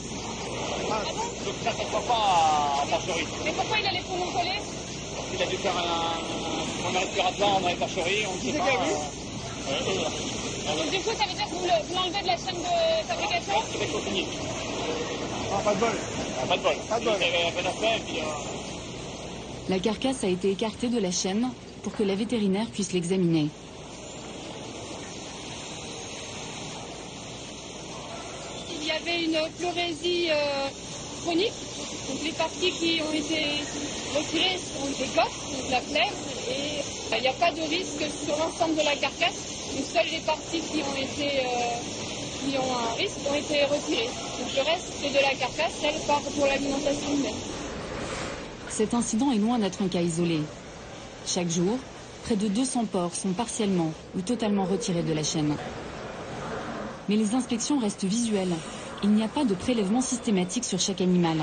Ah bon? Donc ça ne s'attend pas à porcherie. Mais pourquoi il a les poumons collés? Parce qu'il a dû faire un respiratoire en porcherie, on ne sait pas. Donc du coup, ça veut dire que vous l'enlevez de la chaîne de fabrication? Il est consigné. Ah, pas de bol. Pas de bol. Pas de bol. Il avait un peu d'affaire et puis... La carcasse a été écartée de la chaîne pour que la vétérinaire puisse l'examiner. Il y avait une pleurésie chronique. Donc les parties qui ont été retirées sont des coques, donc la flèche, et il n'y a pas de risque sur l'ensemble de la carcasse. Donc seules les parties qui ont un risque ont été retirées. Donc le reste de la carcasse, elle part pour l'alimentation humaine. Cet incident est loin d'être un cas isolé. Chaque jour, près de 200 porcs sont partiellement ou totalement retirés de la chaîne. Mais les inspections restent visuelles. Il n'y a pas de prélèvement systématique sur chaque animal.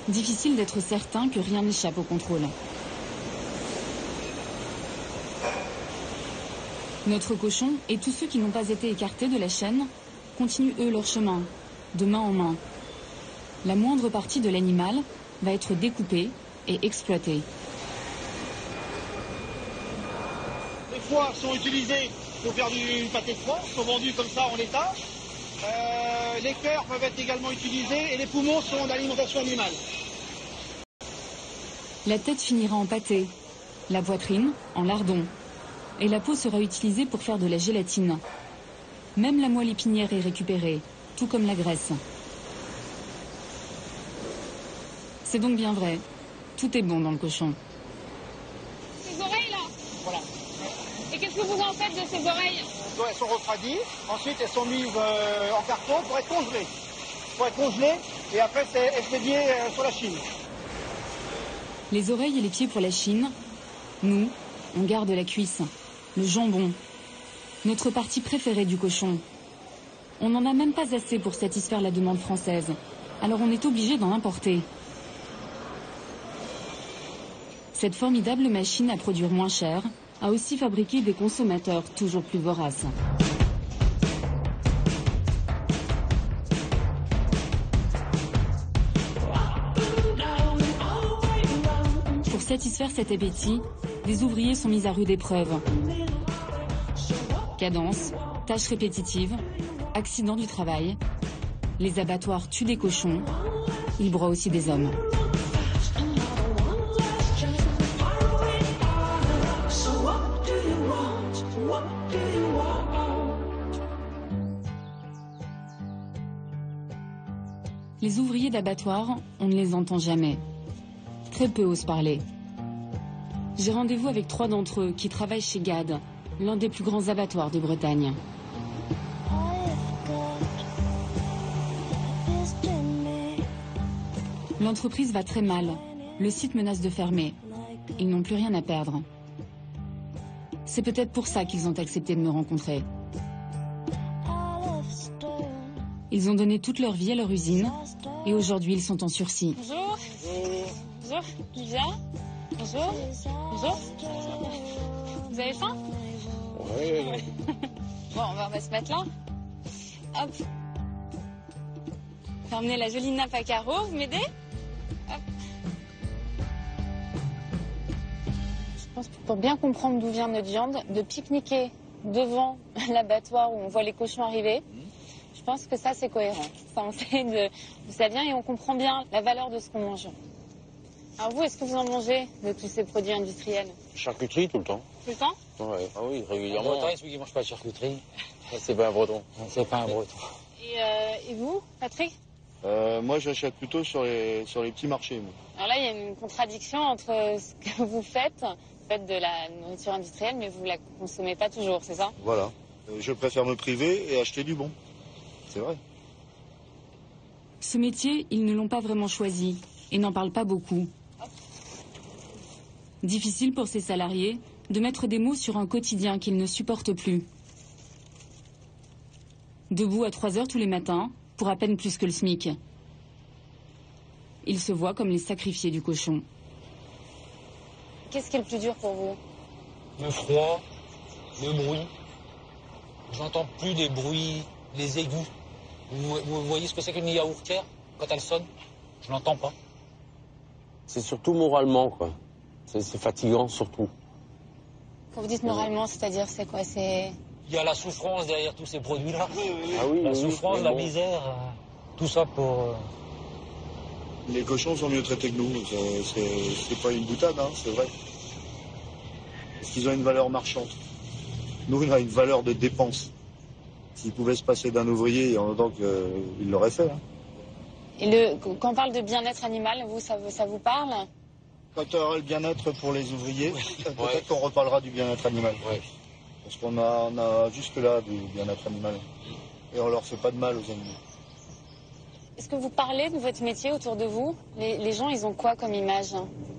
Difficile d'être certain que rien n'échappe au contrôle. Notre cochon et tous ceux qui n'ont pas été écartés de la chaîne continuent eux leur chemin, de main en main. La moindre partie de l'animal va être découpée et exploitée. Les foies sont utilisés pour faire du pâté de foie, sont vendus comme ça en l'état. Les cœurs peuvent être également utilisés et les poumons sont d'alimentation animale. La tête finira en pâté, la poitrine en lardon. Et la peau sera utilisée pour faire de la gélatine. Même la moelle épinière est récupérée, tout comme la graisse. C'est donc bien vrai, tout est bon dans le cochon. Ces oreilles là? Voilà. Et qu'est-ce que vous en faites de ces oreilles? Elles sont refroidies, ensuite elles sont mises en carton pour être congelées. Et après c'est expédié sur la Chine. Les oreilles et les pieds pour la Chine. Nous, on garde la cuisse, le jambon, notre partie préférée du cochon. On n'en a même pas assez pour satisfaire la demande française, alors on est obligé d'en importer. Cette formidable machine à produire moins cher a aussi fabriqué des consommateurs toujours plus voraces. Pour satisfaire cet appétit, des ouvriers sont mis à rude épreuve. Cadence, tâches répétitives, accidents du travail. Les abattoirs tuent des cochons, ils broient aussi des hommes. Les ouvriers d'abattoir, on ne les entend jamais. Très peu osent parler. J'ai rendez-vous avec 3 d'entre eux qui travaillent chez GAD, l'un des plus grands abattoirs de Bretagne. L'entreprise va très mal. Le site menace de fermer. Ils n'ont plus rien à perdre. C'est peut-être pour ça qu'ils ont accepté de me rencontrer. Ils ont donné toute leur vie à leur usine et aujourd'hui ils sont en sursis. Bonjour. Bonjour. Bien. Bonjour. Bonjour. Vous avez faim? Oui. Bon, on va se mettre là. Hop. Je vais emmener la jolie nappe à carreaux. Vous m'aidez? Hop. Je pense que pour bien comprendre d'où vient notre viande, de pique-niquer devant l'abattoir où on voit les cochons arriver, je pense que ça c'est cohérent. Ça on sait d'où ça vient et on comprend bien la valeur de ce qu'on mange. Alors vous, est-ce que vous en mangez de tous ces produits industriels? Charcuterie tout le temps. Tout le temps? Ouais. Ah oui, régulièrement. En Bretagne, celui qui ne mange pas de charcuterie, C'est pas un breton. c'est pas un breton. Et vous, Patrick? Moi, j'achète plutôt sur les petits marchés. Moi. Alors là, il y a une contradiction entre ce que vous faites de la nourriture industrielle, mais vous ne la consommez pas toujours, c'est ça? Voilà. Je préfère me priver et acheter du bon. C'est vrai. Ce métier, ils ne l'ont pas vraiment choisi et n'en parlent pas beaucoup. Difficile pour ces salariés de mettre des mots sur un quotidien qu'ils ne supportent plus. Debout à 3 heures tous les matins, pour à peine plus que le SMIC. Ils se voient comme les sacrifiés du cochon. Qu'est-ce qui est le plus dur pour vous? le froid, le bruit. J'entends plus les bruits, les aigus. Vous voyez ce que c'est qu'une yaourtière quand elle sonne? Je l'entends pas. C'est surtout moralement, quoi. C'est fatigant, surtout. Quand vous dites moralement, c'est-à-dire, c'est quoi? C'est... Il y a la souffrance derrière tous ces produits-là. Ah oui, la souffrance, la misère, tout ça pour... Les cochons sont mieux traités que nous. C'est pas une boutade, hein, c'est vrai. Parce qu'ils ont une valeur marchande. Nous, on a une valeur de dépense. S'ils pouvaient se passer d'un ouvrier, en autant qu'ils l'auraient fait. Hein. Et quand on parle de bien-être animal, vous, ça vous parle? Quand il y aura le bien-être pour les ouvriers, peut-être qu'on reparlera du bien-être animal. Ouais. Parce qu'on a jusque-là du bien-être animal. Et on leur fait pas de mal aux animaux. Est-ce que vous parlez de votre métier autour de vous? Les gens, ils ont quoi comme image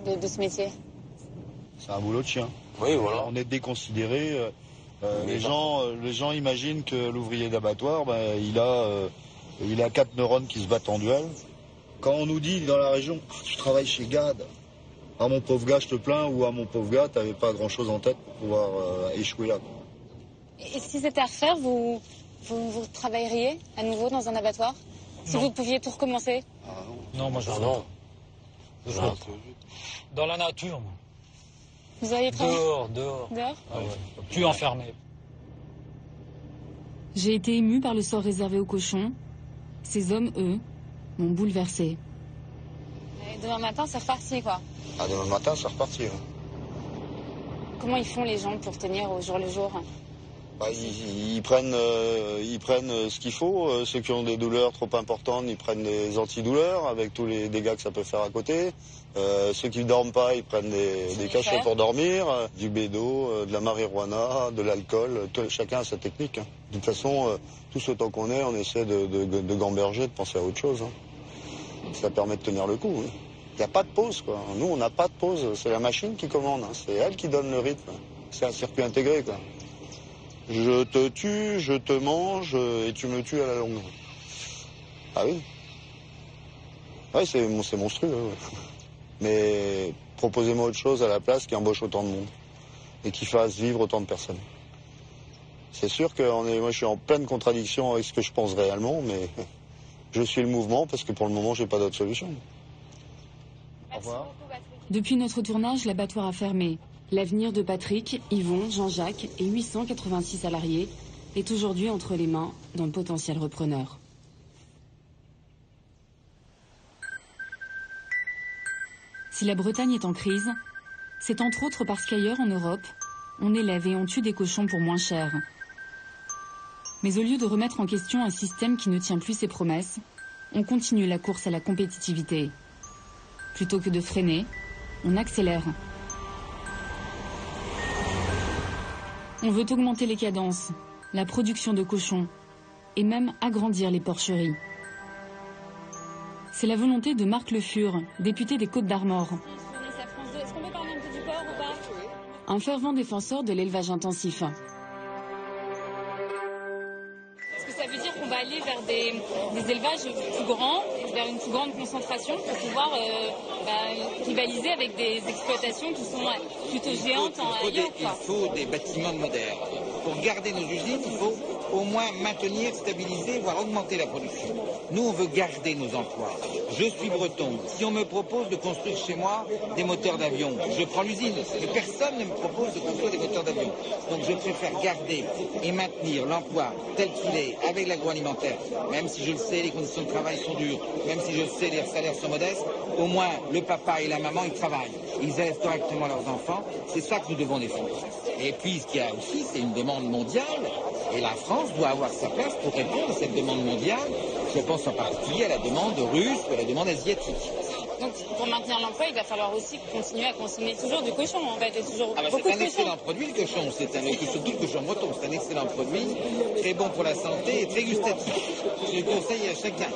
de ce métier? C'est un boulot de chien. Oui, voilà. On est déconsidérés. Les gens imaginent que l'ouvrier d'abattoir, il a 4 neurones qui se battent en duel. Quand on nous dit dans la région, tu travailles chez GAD, ah mon pauvre gars, je te plains, ou ah mon pauvre gars, t'avais pas grand-chose en tête pour pouvoir échouer là. Et si c'était à refaire, vous travailleriez à nouveau dans un abattoir? Si vous pouviez tout recommencer? Non, moi je non. Dans la nature, moi. Vous auriez travaillé Dehors. Dehors? Ah ouais. Plus enfermé. J'ai été émue par le sort réservé aux cochons. Ces hommes, eux, m'ont bouleversée. Et demain matin, c'est reparti, quoi. Ah, demain matin, c'est reparti. Hein. Comment ils font les gens pour tenir au jour le jour? Ils prennent ce qu'il faut. Ceux qui ont des douleurs trop importantes, ils prennent des antidouleurs avec tous les dégâts que ça peut faire à côté. Ceux qui ne dorment pas, ils prennent des cachets pour dormir, du bédo, de la marijuana, de l'alcool. Chacun a sa technique. Hein. De toute façon, tous autant qu'on est, on essaie de gamberger, de penser à autre chose. Hein. Ça permet de tenir le coup. Oui. Il n'y a pas de pause, quoi. Nous, on n'a pas de pause. C'est la machine qui commande. Hein. C'est elle qui donne le rythme. C'est un circuit intégré, quoi. Je te tue, je te mange et tu me tues à la longue. Ah oui. Ouais, c'est monstrueux. Ouais. Mais proposez-moi autre chose à la place qui embauche autant de monde et qui fasse vivre autant de personnes. C'est sûr que moi je suis en pleine contradiction avec ce que je pense réellement, mais je suis le mouvement parce que pour le moment j'ai pas d'autre solution. Au revoir. Depuis notre tournage, l'abattoir a fermé. L'avenir de Patrick, Yvon, Jean-Jacques et 886 salariés est aujourd'hui entre les mains d'un potentiel repreneur. Si la Bretagne est en crise, c'est entre autres parce qu'ailleurs en Europe, on élève et on tue des cochons pour moins cher. Mais au lieu de remettre en question un système qui ne tient plus ses promesses, on continue la course à la compétitivité. Plutôt que de freiner, on accélère. On veut augmenter les cadences, la production de cochons et même agrandir les porcheries. C'est la volonté de Marc Le Fur, député des Côtes-d'Armor. Est-ce qu'on peut parler un peu du porc ou pas? Un fervent défenseur de l'élevage intensif. Est-ce que ça veut dire qu'on va aller vers des élevages plus grands, vers une plus grande concentration pour pouvoir rivaliser avec des exploitations qui sont plutôt géantes en ailleurs? Il faut des bâtiments modernes. Pour garder nos usines, il faut au moins maintenir, stabiliser, voire augmenter la production. Nous, on veut garder nos emplois. Je suis breton. Si on me propose de construire chez moi des moteurs d'avion, je prends l'usine. Mais personne ne me propose de construire des moteurs d'avion. Donc je préfère garder et maintenir l'emploi tel qu'il est avec l'agroalimentaire. Même si je le sais, les conditions de travail sont dures. Même si je sais, les salaires sont modestes. Au moins, le papa et la maman, ils travaillent. Ils élèvent correctement leurs enfants. C'est ça que nous devons défendre. Et puis, ce qu'il y a aussi, c'est une demande mondiale. Et la France doit avoir sa place pour répondre à cette demande mondiale. Je pense en particulier à la demande russe ou à la demande asiatique. Donc, pour maintenir l'emploi, il va falloir aussi continuer à consommer toujours du cochon, en fait, et toujours beaucoup de cochons. C'est un excellent produit, le cochon. Surtout le cochon breton. C'est un excellent produit, très bon pour la santé et très gustatif. Je le conseille à chacun.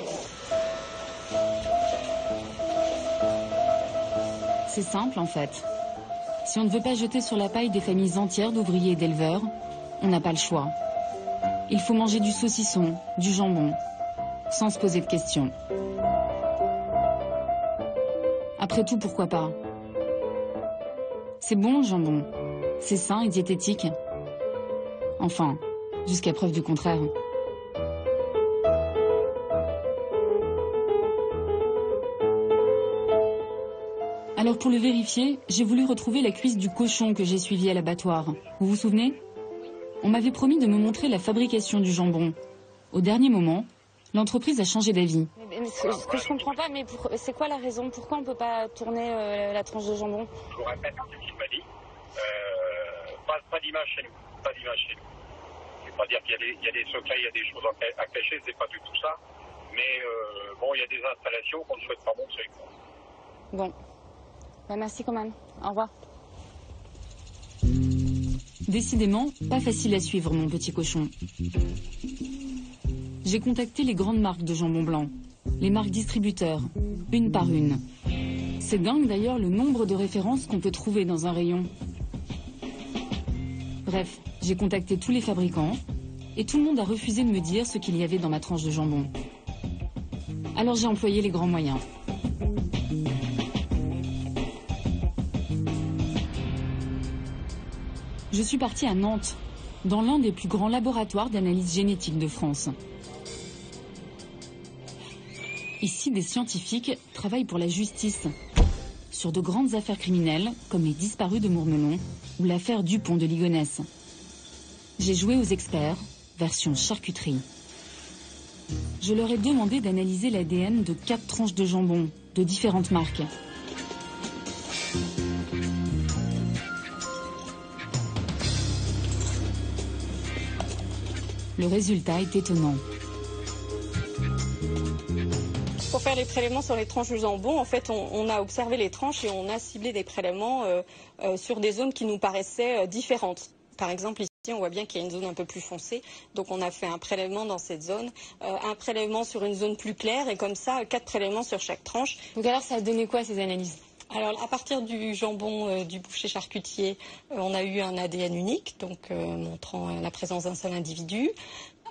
C'est simple, en fait. Si on ne veut pas jeter sur la paille des familles entières d'ouvriers et d'éleveurs, on n'a pas le choix. Il faut manger du saucisson, du jambon, sans se poser de questions. Après tout, pourquoi pas? C'est bon le jambon. C'est sain et diététique. Enfin, jusqu'à preuve du contraire. Alors pour le vérifier, j'ai voulu retrouver la cuisse du cochon que j'ai suivi à l'abattoir. Vous vous souvenez? On m'avait promis de me montrer la fabrication du jambon. Au dernier moment, l'entreprise a changé d'avis. Ce que je comprends pas, mais c'est quoi la raison? Pourquoi on ne peut pas tourner la tranche de jambon? Je vous répète ce qu'il m'a dit. Pas d'image chez nous. Pas d'image chez nous. Je ne vais pas dire qu'il y a des secrets, il y a des choses à cacher, c'est pas du tout ça. Mais bon, il y a des installations qu'on ne souhaite pas montrer. Bon. Bah, merci quand même. Au revoir. Décidément, pas facile à suivre, mon petit cochon. J'ai contacté les grandes marques de jambon blanc, les marques distributeurs, une par une. C'est dingue d'ailleurs le nombre de références qu'on peut trouver dans un rayon. Bref, j'ai contacté tous les fabricants et tout le monde a refusé de me dire ce qu'il y avait dans ma tranche de jambon. Alors j'ai employé les grands moyens. Je suis partie à Nantes, dans l'un des plus grands laboratoires d'analyse génétique de France. Ici, des scientifiques travaillent pour la justice, sur de grandes affaires criminelles, comme les disparus de Mourmelon ou l'affaire Dupont de Ligonnès. J'ai joué aux experts, version charcuterie. Je leur ai demandé d'analyser l'ADN de 4 tranches de jambon, de différentes marques. Le résultat est étonnant. Pour faire les prélèvements sur les tranches de jambon, en fait, on a observé les tranches et on a ciblé des prélèvements sur des zones qui nous paraissaient différentes. Par exemple, ici, on voit bien qu'il y a une zone un peu plus foncée, donc on a fait un prélèvement dans cette zone, un prélèvement sur une zone plus claire, et comme ça, 4 prélèvements sur chaque tranche. Donc alors, ça a donné quoi, ces analyses? Alors, à partir du jambon du boucher charcutier, on a eu un ADN unique, donc montrant la présence d'un seul individu.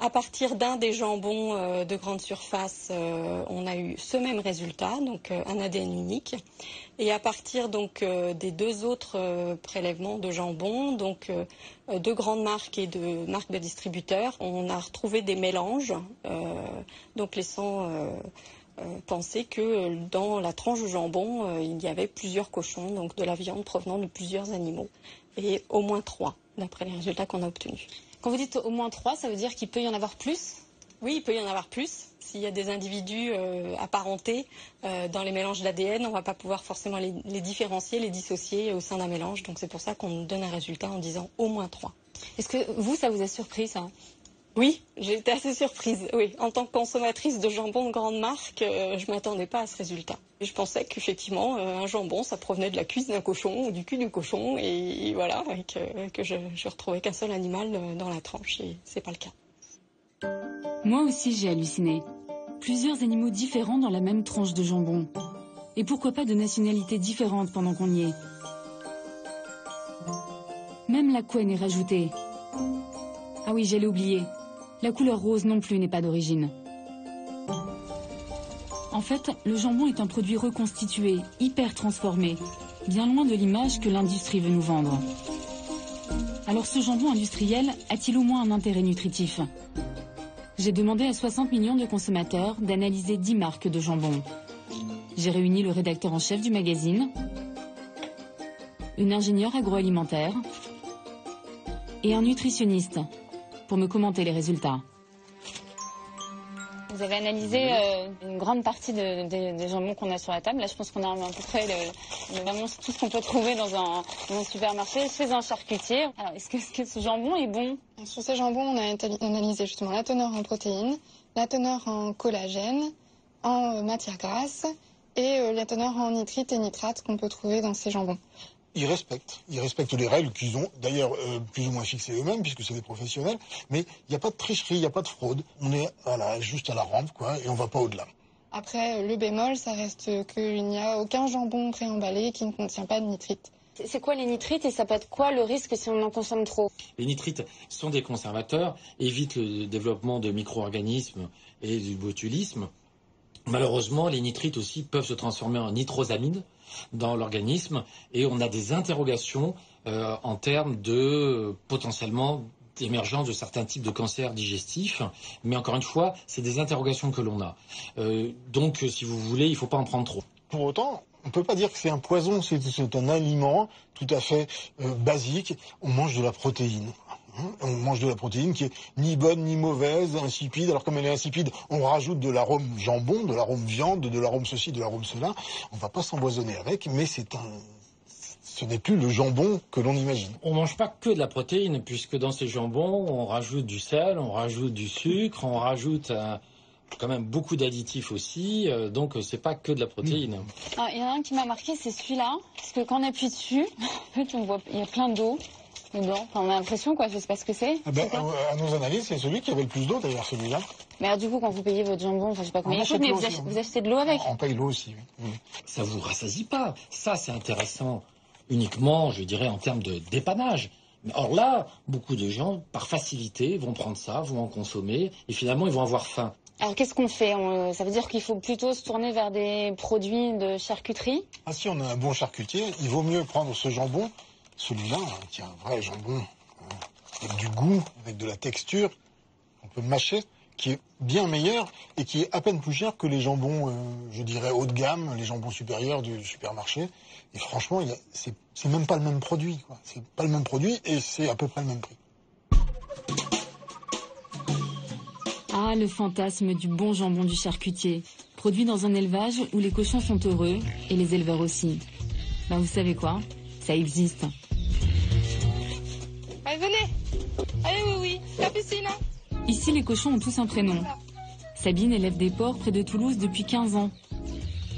À partir d'un des jambons de grande surface, on a eu ce même résultat, donc un ADN unique. Et à partir donc des 2 autres prélèvements de jambon, donc de grandes marques et de marques de distributeurs, on a retrouvé des mélanges, donc laissant penser que dans la tranche de jambon, il y avait plusieurs cochons, donc de la viande provenant de plusieurs animaux, et au moins 3, d'après les résultats qu'on a obtenus. Quand vous dites au moins 3, ça veut dire qu'il peut y en avoir plus? Oui, il peut y en avoir plus. S'il y a des individus apparentés dans les mélanges d'ADN, on ne va pas pouvoir forcément les différencier, les dissocier au sein d'un mélange. Donc c'est pour ça qu'on donne un résultat en disant au moins 3. Est-ce que vous, ça vous a surpris, ça? Oui, j'ai été assez surprise. Oui, en tant que consommatrice de jambon de grande marque, je ne m'attendais pas à ce résultat. Je pensais qu'effectivement, un jambon, ça provenait de la cuisse d'un cochon ou du cul du cochon, et voilà, et que je retrouvais qu'un seul animal dans la tranche, et c'est pas le cas. Moi aussi, j'ai halluciné. Plusieurs animaux différents dans la même tranche de jambon. Et pourquoi pas de nationalités différentes pendant qu'on y est? Même la couenne est rajoutée. Ah oui, j'allais oublier. La couleur rose non plus n'est pas d'origine. En fait, le jambon est un produit reconstitué, hyper transformé, bien loin de l'image que l'industrie veut nous vendre. Alors ce jambon industriel a-t-il au moins un intérêt nutritif? J'ai demandé à 60 millions de consommateurs d'analyser 10 marques de jambon. J'ai réuni le rédacteur en chef du magazine, une ingénieure agroalimentaire et un nutritionniste pour me commenter les résultats. Vous avez analysé une grande partie des jambons qu'on a sur la table. Là, je pense qu'on a à peu près vraiment tout ce qu'on peut trouver dans un supermarché, chez un charcutier. Alors, est-ce que ce jambon est bon? Sur ces jambons, on a analysé justement la teneur en protéines, la teneur en collagène, en matière grasse et la teneur en nitrites et nitrates qu'on peut trouver dans ces jambons. Ils respectent les règles qu'ils ont, d'ailleurs plus ou moins fixées eux-mêmes, puisque c'est des professionnels, mais il n'y a pas de tricherie, il n'y a pas de fraude. On est juste à la rampe, quoi, et on ne va pas au-delà. Après, le bémol, ça reste qu'il n'y a aucun jambon préemballé qui ne contient pas de nitrites. C'est quoi les nitrites et ça peut être quoi le risque si on en consomme trop? Les nitrites sont des conservateurs, évitent le développement de micro-organismes et du botulisme. Malheureusement, les nitrites aussi peuvent se transformer en nitrosamines dans l'organisme et on a des interrogations en termes de potentiellement d'émergence de certains types de cancers digestifs. Mais encore une fois, c'est des interrogations que l'on a. Donc, si vous voulez, il ne faut pas en prendre trop. Pour autant, on ne peut pas dire que c'est un poison, c'est un aliment tout à fait basique. On mange de la protéine. On mange de la protéine qui est ni bonne ni mauvaise, insipide. Alors comme elle est insipide, on rajoute de l'arôme jambon, de l'arôme viande, de l'arôme ceci, de l'arôme cela. On ne va pas s'empoisonner avec, mais ce n'est plus le jambon que l'on imagine. On ne mange pas que de la protéine, puisque dans ces jambons, on rajoute du sel, on rajoute du sucre, on rajoute quand même beaucoup d'additifs aussi, donc c'est pas que de la protéine. Il y en a un qui m'a marqué, c'est celui-là, parce que quand on appuie dessus, en fait, on voit, il y a plein d'eau dedans. Enfin, on a l'impression, quoi, je sais pas ce que c'est. À nos analyses, c'est celui qui avait le plus d'eau, d'ailleurs, celui-là. Mais alors, du coup, quand vous payez votre jambon, enfin, je sais pas combien il coûte, mais vous achetez de l'eau avec. On paye l'eau aussi, oui. Ça vous rassasie pas. Ça, c'est intéressant uniquement, je dirais, en termes de dépannage. Or là, beaucoup de gens, par facilité, vont prendre ça, vont en consommer, et finalement, ils vont avoir faim. Alors qu'est-ce qu'on fait? Ça veut dire qu'il faut plutôt se tourner vers des produits de charcuterie? Ah, si on a un bon charcutier, il vaut mieux prendre ce jambon, celui-là, qui est un vrai jambon, avec du goût, avec de la texture, on peut mâcher, qui est bien meilleur et qui est à peine plus cher que les jambons, je dirais, haut de gamme, les jambons supérieurs du supermarché. Et franchement, c'est même pas le même produit, quoi. C'est pas le même produit et c'est à peu près le même prix. Ah, le fantasme du bon jambon du charcutier, produit dans un élevage où les cochons sont heureux et les éleveurs aussi. Ben vous savez quoi? Ça existe. Allez, venez. Allez, oui, Capucine. Ici, les cochons ont tous un prénom. Sabine élève des porcs près de Toulouse depuis 15 ans.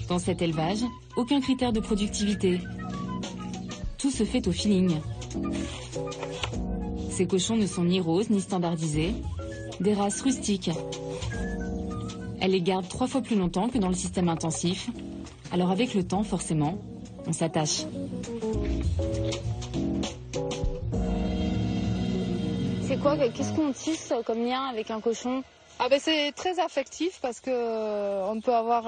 Dans cet élevage, aucun critère de productivité. Tout se fait au feeling. Ces cochons ne sont ni roses ni standardisés, des races rustiques. Elle les garde 3 fois plus longtemps que dans le système intensif. Alors avec le temps, forcément, on s'attache. C'est quoi? Qu'est-ce qu'on tisse comme lien avec un cochon? C'est très affectif parce que on peut avoir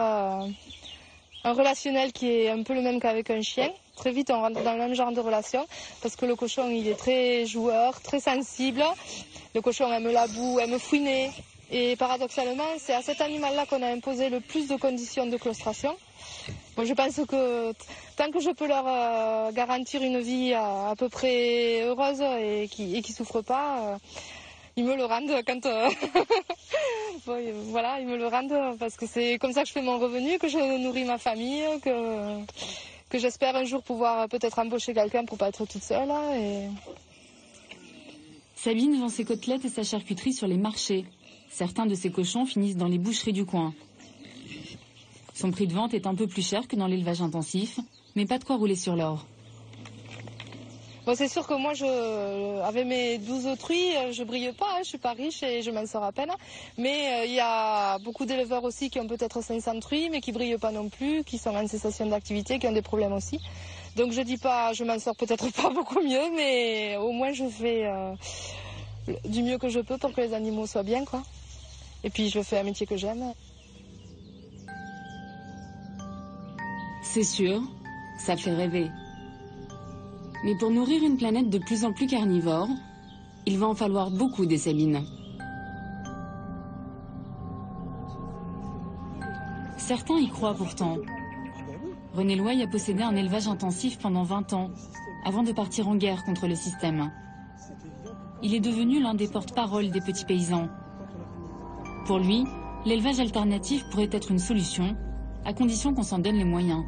un relationnel qui est un peu le même qu'avec un chien. Très vite, on rentre dans le même genre de relation parce que le cochon, il est très joueur, très sensible. Le cochon aime la boue, aime fouiner. Et paradoxalement, c'est à cet animal-là qu'on a imposé le plus de conditions de claustration. Bon, je pense que tant que je peux leur garantir une vie à peu près heureuse et qui souffre pas, ils me le rendent quand... bon, voilà, ils me le rendent parce que c'est comme ça que je fais mon revenu, que je nourris ma famille, que j'espère un jour pouvoir peut-être embaucher quelqu'un pour pas être toute seule. Sabine vend ses côtelettes et sa charcuterie sur les marchés. Certains de ses cochons finissent dans les boucheries du coin. Son prix de vente est un peu plus cher que dans l'élevage intensif, mais pas de quoi rouler sur l'or. Bon, c'est sûr que moi, avec mes 12 truies, je brille pas, je suis pas riche et je m'en sors à peine. Mais il y a beaucoup d'éleveurs aussi qui ont peut-être 500 truies, mais qui brillent pas non plus, qui sont en cessation d'activité, qui ont des problèmes aussi. Donc je dis pas, je m'en sors peut-être pas beaucoup mieux, mais au moins je fais du mieux que je peux pour que les animaux soient bien, quoi. Et puis je fais un métier que j'aime. C'est sûr, ça fait rêver. Mais pour nourrir une planète de plus en plus carnivore, il va en falloir beaucoup des Sabines. Certains y croient pourtant. René Loy a possédé un élevage intensif pendant 20 ans, avant de partir en guerre contre le système. Il est devenu l'un des porte-parole des petits paysans. Pour lui, l'élevage alternatif pourrait être une solution, à condition qu'on s'en donne les moyens.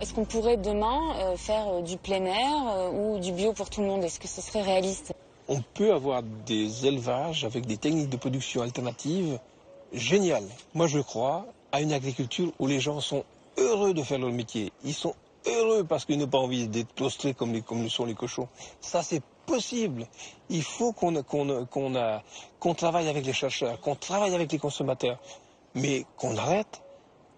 Est-ce qu'on pourrait demain faire du plein air ou du bio pour tout le monde? Est-ce que ce serait réaliste? On peut avoir des élevages avec des techniques de production alternatives géniales. Moi, je crois à une agriculture où les gens sont heureux de faire leur métier. Ils sont heureux parce qu'ils n'ont pas envie d'être claustrés comme le sont les cochons. Ça, c'est possible. Il faut qu'on travaille avec les chercheurs, qu'on travaille avec les consommateurs, mais qu'on arrête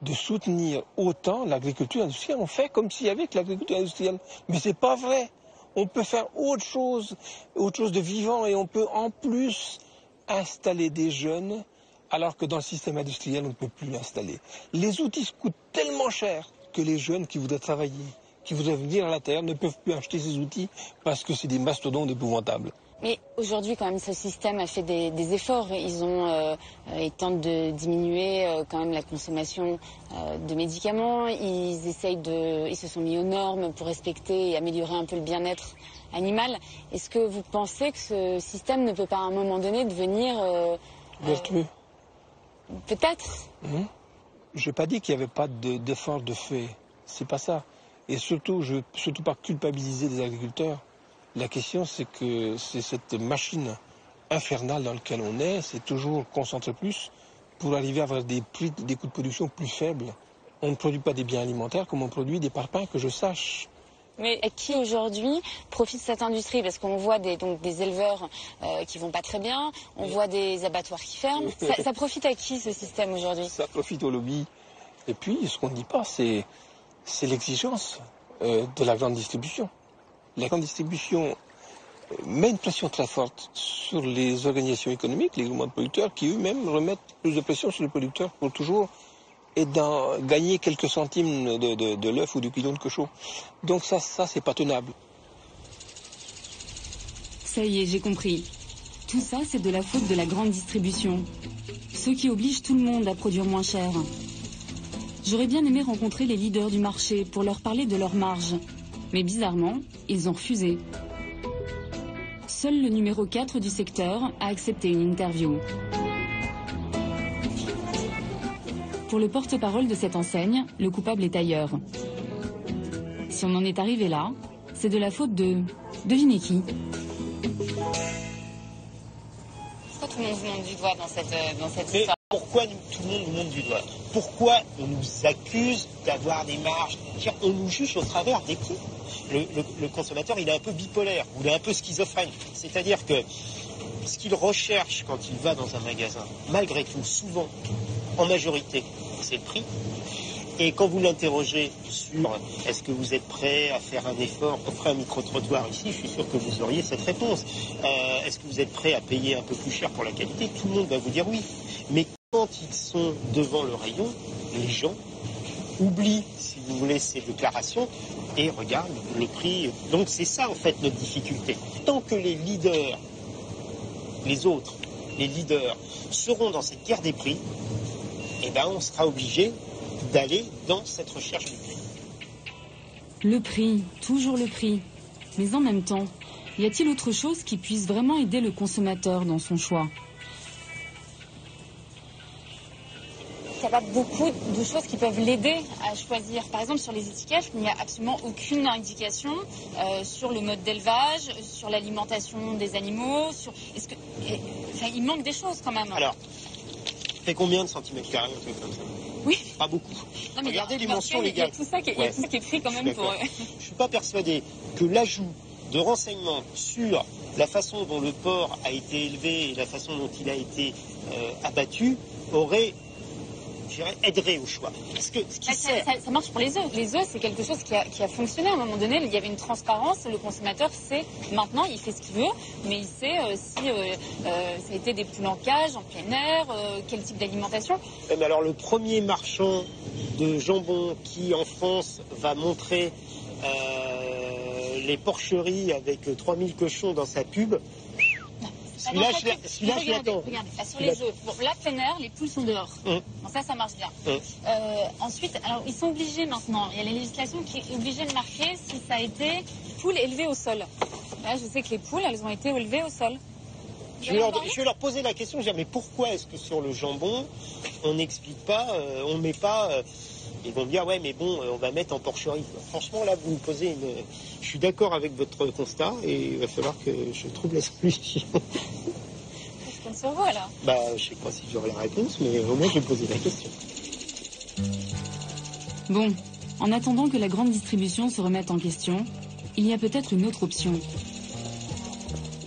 de soutenir autant l'agriculture industrielle. On fait comme s'il y avait que l'agriculture industrielle. Mais c'est pas vrai. On peut faire autre chose de vivant et on peut en plus installer des jeunes alors que dans le système industriel, on ne peut plus l'installer. Les outils coûtent tellement cher que les jeunes qui voudraient travailler, qui voudraient venir à la terre, ne peuvent plus acheter ces outils parce que c'est des mastodontes épouvantables. Mais aujourd'hui, quand même, ce système a fait des efforts. Ils tentent de diminuer quand même la consommation de médicaments. Ils se sont mis aux normes pour respecter et améliorer un peu le bien-être animal. Est-ce que vous pensez que ce système ne peut pas à un moment donné devenir vertueux? Peut-être. Je n'ai pas dit qu'il n'y avait pas d'effort de fait. C'est pas ça. Et surtout, surtout pas culpabiliser les agriculteurs. La question, c'est que c'est cette machine infernale dans laquelle on est, c'est toujours concentrer plus pour arriver à avoir des prix, des coûts de production plus faibles. On ne produit pas des biens alimentaires comme on produit des parpaings, que je sache. Mais à qui aujourd'hui profite cette industrie? Parce qu'on voit des éleveurs qui vont pas très bien, on voit des abattoirs qui ferment. Ça profite à qui ce système aujourd'hui? Ça profite au lobby. Et puis, ce qu'on ne dit pas, c'est l'exigence de la grande distribution. La grande distribution met une pression très forte sur les organisations économiques, les groupements de producteurs, qui eux-mêmes remettent plus de pression sur les producteurs pour toujours gagner quelques centimes de l'œuf ou du kilo de cochon. Donc ça c'est pas tenable. Ça y est, j'ai compris. Tout ça, c'est de la faute de la grande distribution. Ceux qui obligent tout le monde à produire moins cher. J'aurais bien aimé rencontrer les leaders du marché pour leur parler de leurs marges. Mais bizarrement, ils ont refusé. Seul le numéro 4 du secteur a accepté une interview. Pour le porte-parole de cette enseigne, le coupable est ailleurs. Si on en est arrivé là, c'est de la faute de... Devinez qui? Pourquoi tout le monde vous montre du doigt dans cette histoire? Pourquoi tout le monde nous montre du doigt? Pourquoi on nous accuse d'avoir des marges? On nous juge au travers des prix. Le consommateur, il est un peu bipolaire, ou il est un peu schizophrène. C'est-à-dire que ce qu'il recherche quand il va dans un magasin, malgré tout, souvent, en majorité, c'est le prix. Et quand vous l'interrogez sur est-ce que vous êtes prêt à faire un effort, on ferait un micro-trottoir ici, je suis sûr que vous auriez cette réponse. Est-ce que vous êtes prêt à payer un peu plus cher pour la qualité? Tout le monde va vous dire oui. Mais quand ils sont devant le rayon, les gens oublient, si vous voulez, ces déclarations et regardent le prix. Donc c'est ça, en fait, notre difficulté. Tant que les leaders, les autres, les leaders, seront dans cette guerre des prix, eh ben, on sera obligé d'aller dans cette recherche du prix. Le prix, toujours le prix. Mais en même temps, y a-t-il autre chose qui puisse vraiment aider le consommateur dans son choix? Il n'y a pas beaucoup de choses qui peuvent l'aider à choisir. Par exemple, sur les étiquettes, il n'y a absolument aucune indication sur le mode d'élevage, sur l'alimentation des animaux. Il manque des choses quand même. Alors, fait combien de centimètres carrés un truc comme ça? Oui. Pas beaucoup. Non, mais regardez les mentions légales. Il y a tout ça qui est pris quand même pour... Je ne suis pas persuadé que l'ajout de renseignements sur la façon dont le porc a été élevé et la façon dont il a été abattu aurait... aiderait au choix. Parce que ça marche pour les œufs. Les œufs, c'est quelque chose qui a fonctionné. À un moment donné, il y avait une transparence. Le consommateur sait maintenant, il fait ce qu'il veut, mais il sait si ça a été des poules en cage, en plein air, quel type d'alimentation. Mais alors, le premier marchand de jambon qui, en France, va montrer les porcheries avec 3000 cochons dans sa pub, celui-là, je l'attends. Regardez, sur les œufs. Bon, là, plein air, les poules sont dehors. Bon, ça marche bien. Ensuite, alors, ils sont obligés maintenant. Il y a la législation qui est obligée de marquer si ça a été poules élevées au sol. Là, je sais que les poules, elles ont été élevées au sol. Je vais leur poser la question. Je vais dire, mais pourquoi est-ce que sur le jambon, on n'explique pas, on ne met pas... Ils vont me dire, ouais, mais bon, on va mettre en porcherie. Franchement, là, vous me posez une... Je suis d'accord avec votre constat et il va falloir que je trouve la solution. Je compte sur vous, alors. Bah, je sais pas si j'aurai la réponse, mais au moins, je vais poser la question. Bon, en attendant que la grande distribution se remette en question, il y a peut-être une autre option.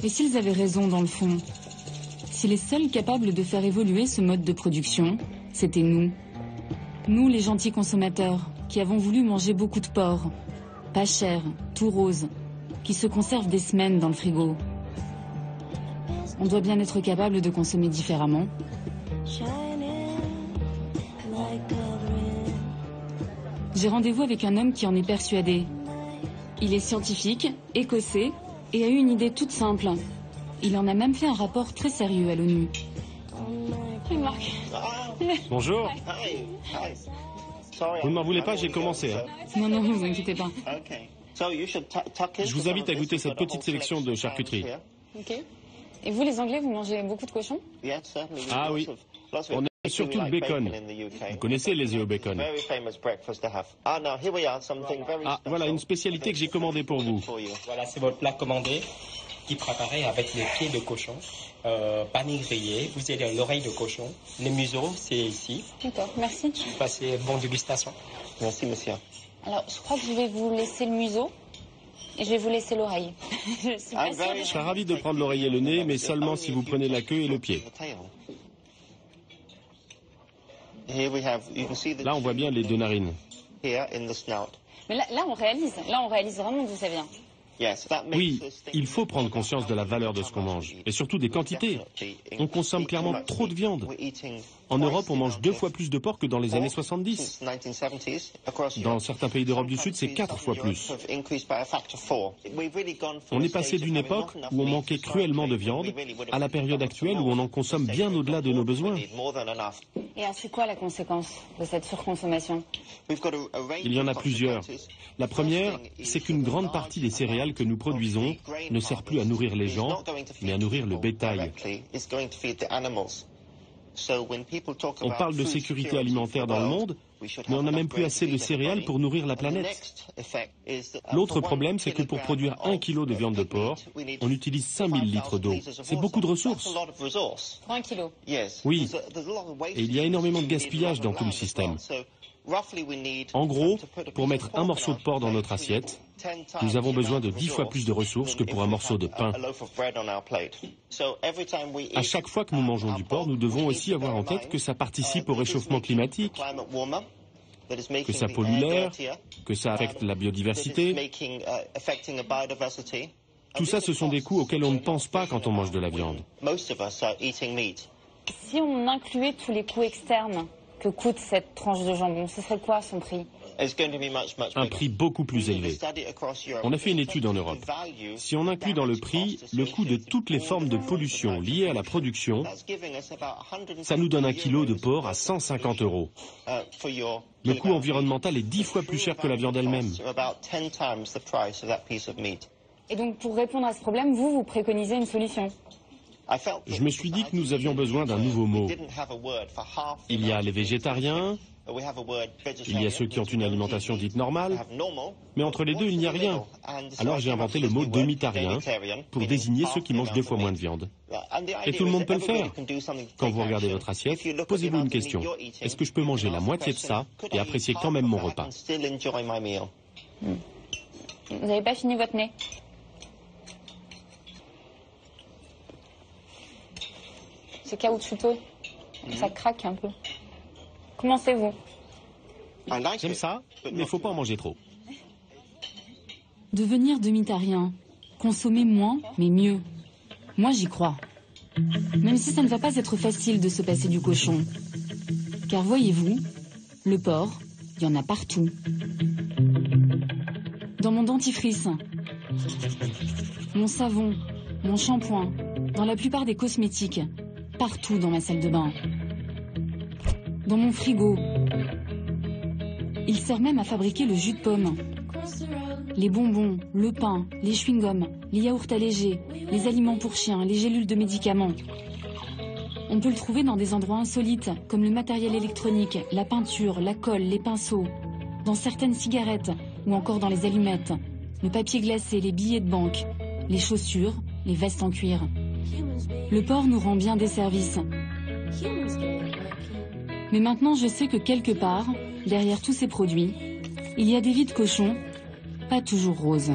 Et s'ils avaient raison, dans le fond? Si les seuls capables de faire évoluer ce mode de production, c'était nous. Nous, les gentils consommateurs, qui avons voulu manger beaucoup de porc, pas cher, tout rose, qui se conservent des semaines dans le frigo. On doit bien être capable de consommer différemment. J'ai rendez-vous avec un homme qui en est persuadé. Il est scientifique, écossais, et a eu une idée toute simple. Il en a même fait un rapport très sérieux à l'ONU. Bonjour. Vous ne m'en voulez pas, j'ai commencé. Hein. Non, non, ne vous inquiétez pas. Je vous invite à goûter cette petite sélection de charcuterie. Ok. Et vous, les Anglais, vous mangez beaucoup de cochons? Ah oui. On aime surtout le bacon. Vous connaissez les œufs au bacon. Ah, voilà une spécialité que j'ai commandée pour vous. Voilà, c'est votre plat commandé qui est préparé avec les pieds de cochon, pané grillé. Vous avez l'oreille de cochon. Le museau, c'est ici. D'accord, merci. Passez bonne dégustation. Merci, monsieur. Alors, je crois que je vais vous laisser le museau et je vais vous laisser l'oreille. Je suis pas sûre. Je serais ravi de prendre l'oreille et le nez, mais seulement si vous prenez la queue et le pied. Là, on voit bien les deux narines. Mais là, on réalise. Là, on réalise vraiment d'où ça vient. Oui, il faut prendre conscience de la valeur de ce qu'on mange, et surtout des quantités. On consomme clairement trop de viande. En Europe, on mange 2 fois plus de porc que dans les années 70. Dans certains pays d'Europe du Sud, c'est 4 fois plus. On est passé d'une époque où on manquait cruellement de viande à la période actuelle où on en consomme bien au-delà de nos besoins. Et c'est quoi la conséquence de cette surconsommation? Il y en a plusieurs. La première, c'est qu'une grande partie des céréales que nous produisons ne sert plus à nourrir les gens, mais à nourrir le bétail. On parle de sécurité alimentaire dans le monde, mais on n'a même plus assez de céréales pour nourrir la planète. L'autre problème, c'est que pour produire 1 kilo de viande de porc, on utilise 5000 litres d'eau. C'est beaucoup de ressources. Pour 1 kilo? Oui, et il y a énormément de gaspillage dans tout le système. En gros, pour mettre un morceau de porc dans notre assiette, nous avons besoin de 10 fois plus de ressources que pour un morceau de pain. À chaque fois que nous mangeons du porc, nous devons aussi avoir en tête que ça participe au réchauffement climatique, que ça pollue l'air, que ça affecte la biodiversité. Tout ça, ce sont des coûts auxquels on ne pense pas quand on mange de la viande. Si on incluait tous les coûts externes que coûte cette tranche de jambon, ce serait quoi son prix? Un prix beaucoup plus élevé. On a fait une étude en Europe. Si on inclut dans le prix le coût de toutes les formes de pollution liées à la production, ça nous donne 1 kilo de porc à 150 €. Le coût environnemental est 10 fois plus cher que la viande elle-même. Et donc, pour répondre à ce problème, vous préconisez une solution? Je me suis dit que nous avions besoin d'un nouveau mot. Il y a les végétariens, il y a ceux qui ont une alimentation dite normale, mais entre les deux, il n'y a rien. Alors j'ai inventé le mot demi-tarien pour désigner ceux qui mangent 2 fois moins de viande. Et tout le monde peut le faire. Quand vous regardez votre assiette, posez-vous une question. Est-ce que je peux manger la moitié de ça et apprécier quand même mon repas? Vous n'avez pas fini votre nez? C'est caoutchouteux. Ça craque un peu. Commencez-vous. J'aime ça, mais il ne faut pas en manger trop. Devenir demi-tarien. Consommer moins, mais mieux. Moi, j'y crois. Même si ça ne va pas être facile de se passer du cochon. Car voyez-vous, le porc, il y en a partout. Dans mon dentifrice, mon savon, mon shampoing, dans la plupart des cosmétiques, partout dans ma salle de bain. Dans mon frigo. Il sert même à fabriquer le jus de pomme. Les bonbons, le pain, les chewing-gums, les yaourts allégés, les aliments pour chiens, les gélules de médicaments. On peut le trouver dans des endroits insolites, comme le matériel électronique, la peinture, la colle, les pinceaux, dans certaines cigarettes ou encore dans les allumettes, le papier glacé, les billets de banque, les chaussures, les vestes en cuir. Le porc nous rend bien des services. Mais maintenant, je sais que quelque part, derrière tous ces produits, il y a des vies de cochons, pas toujours roses.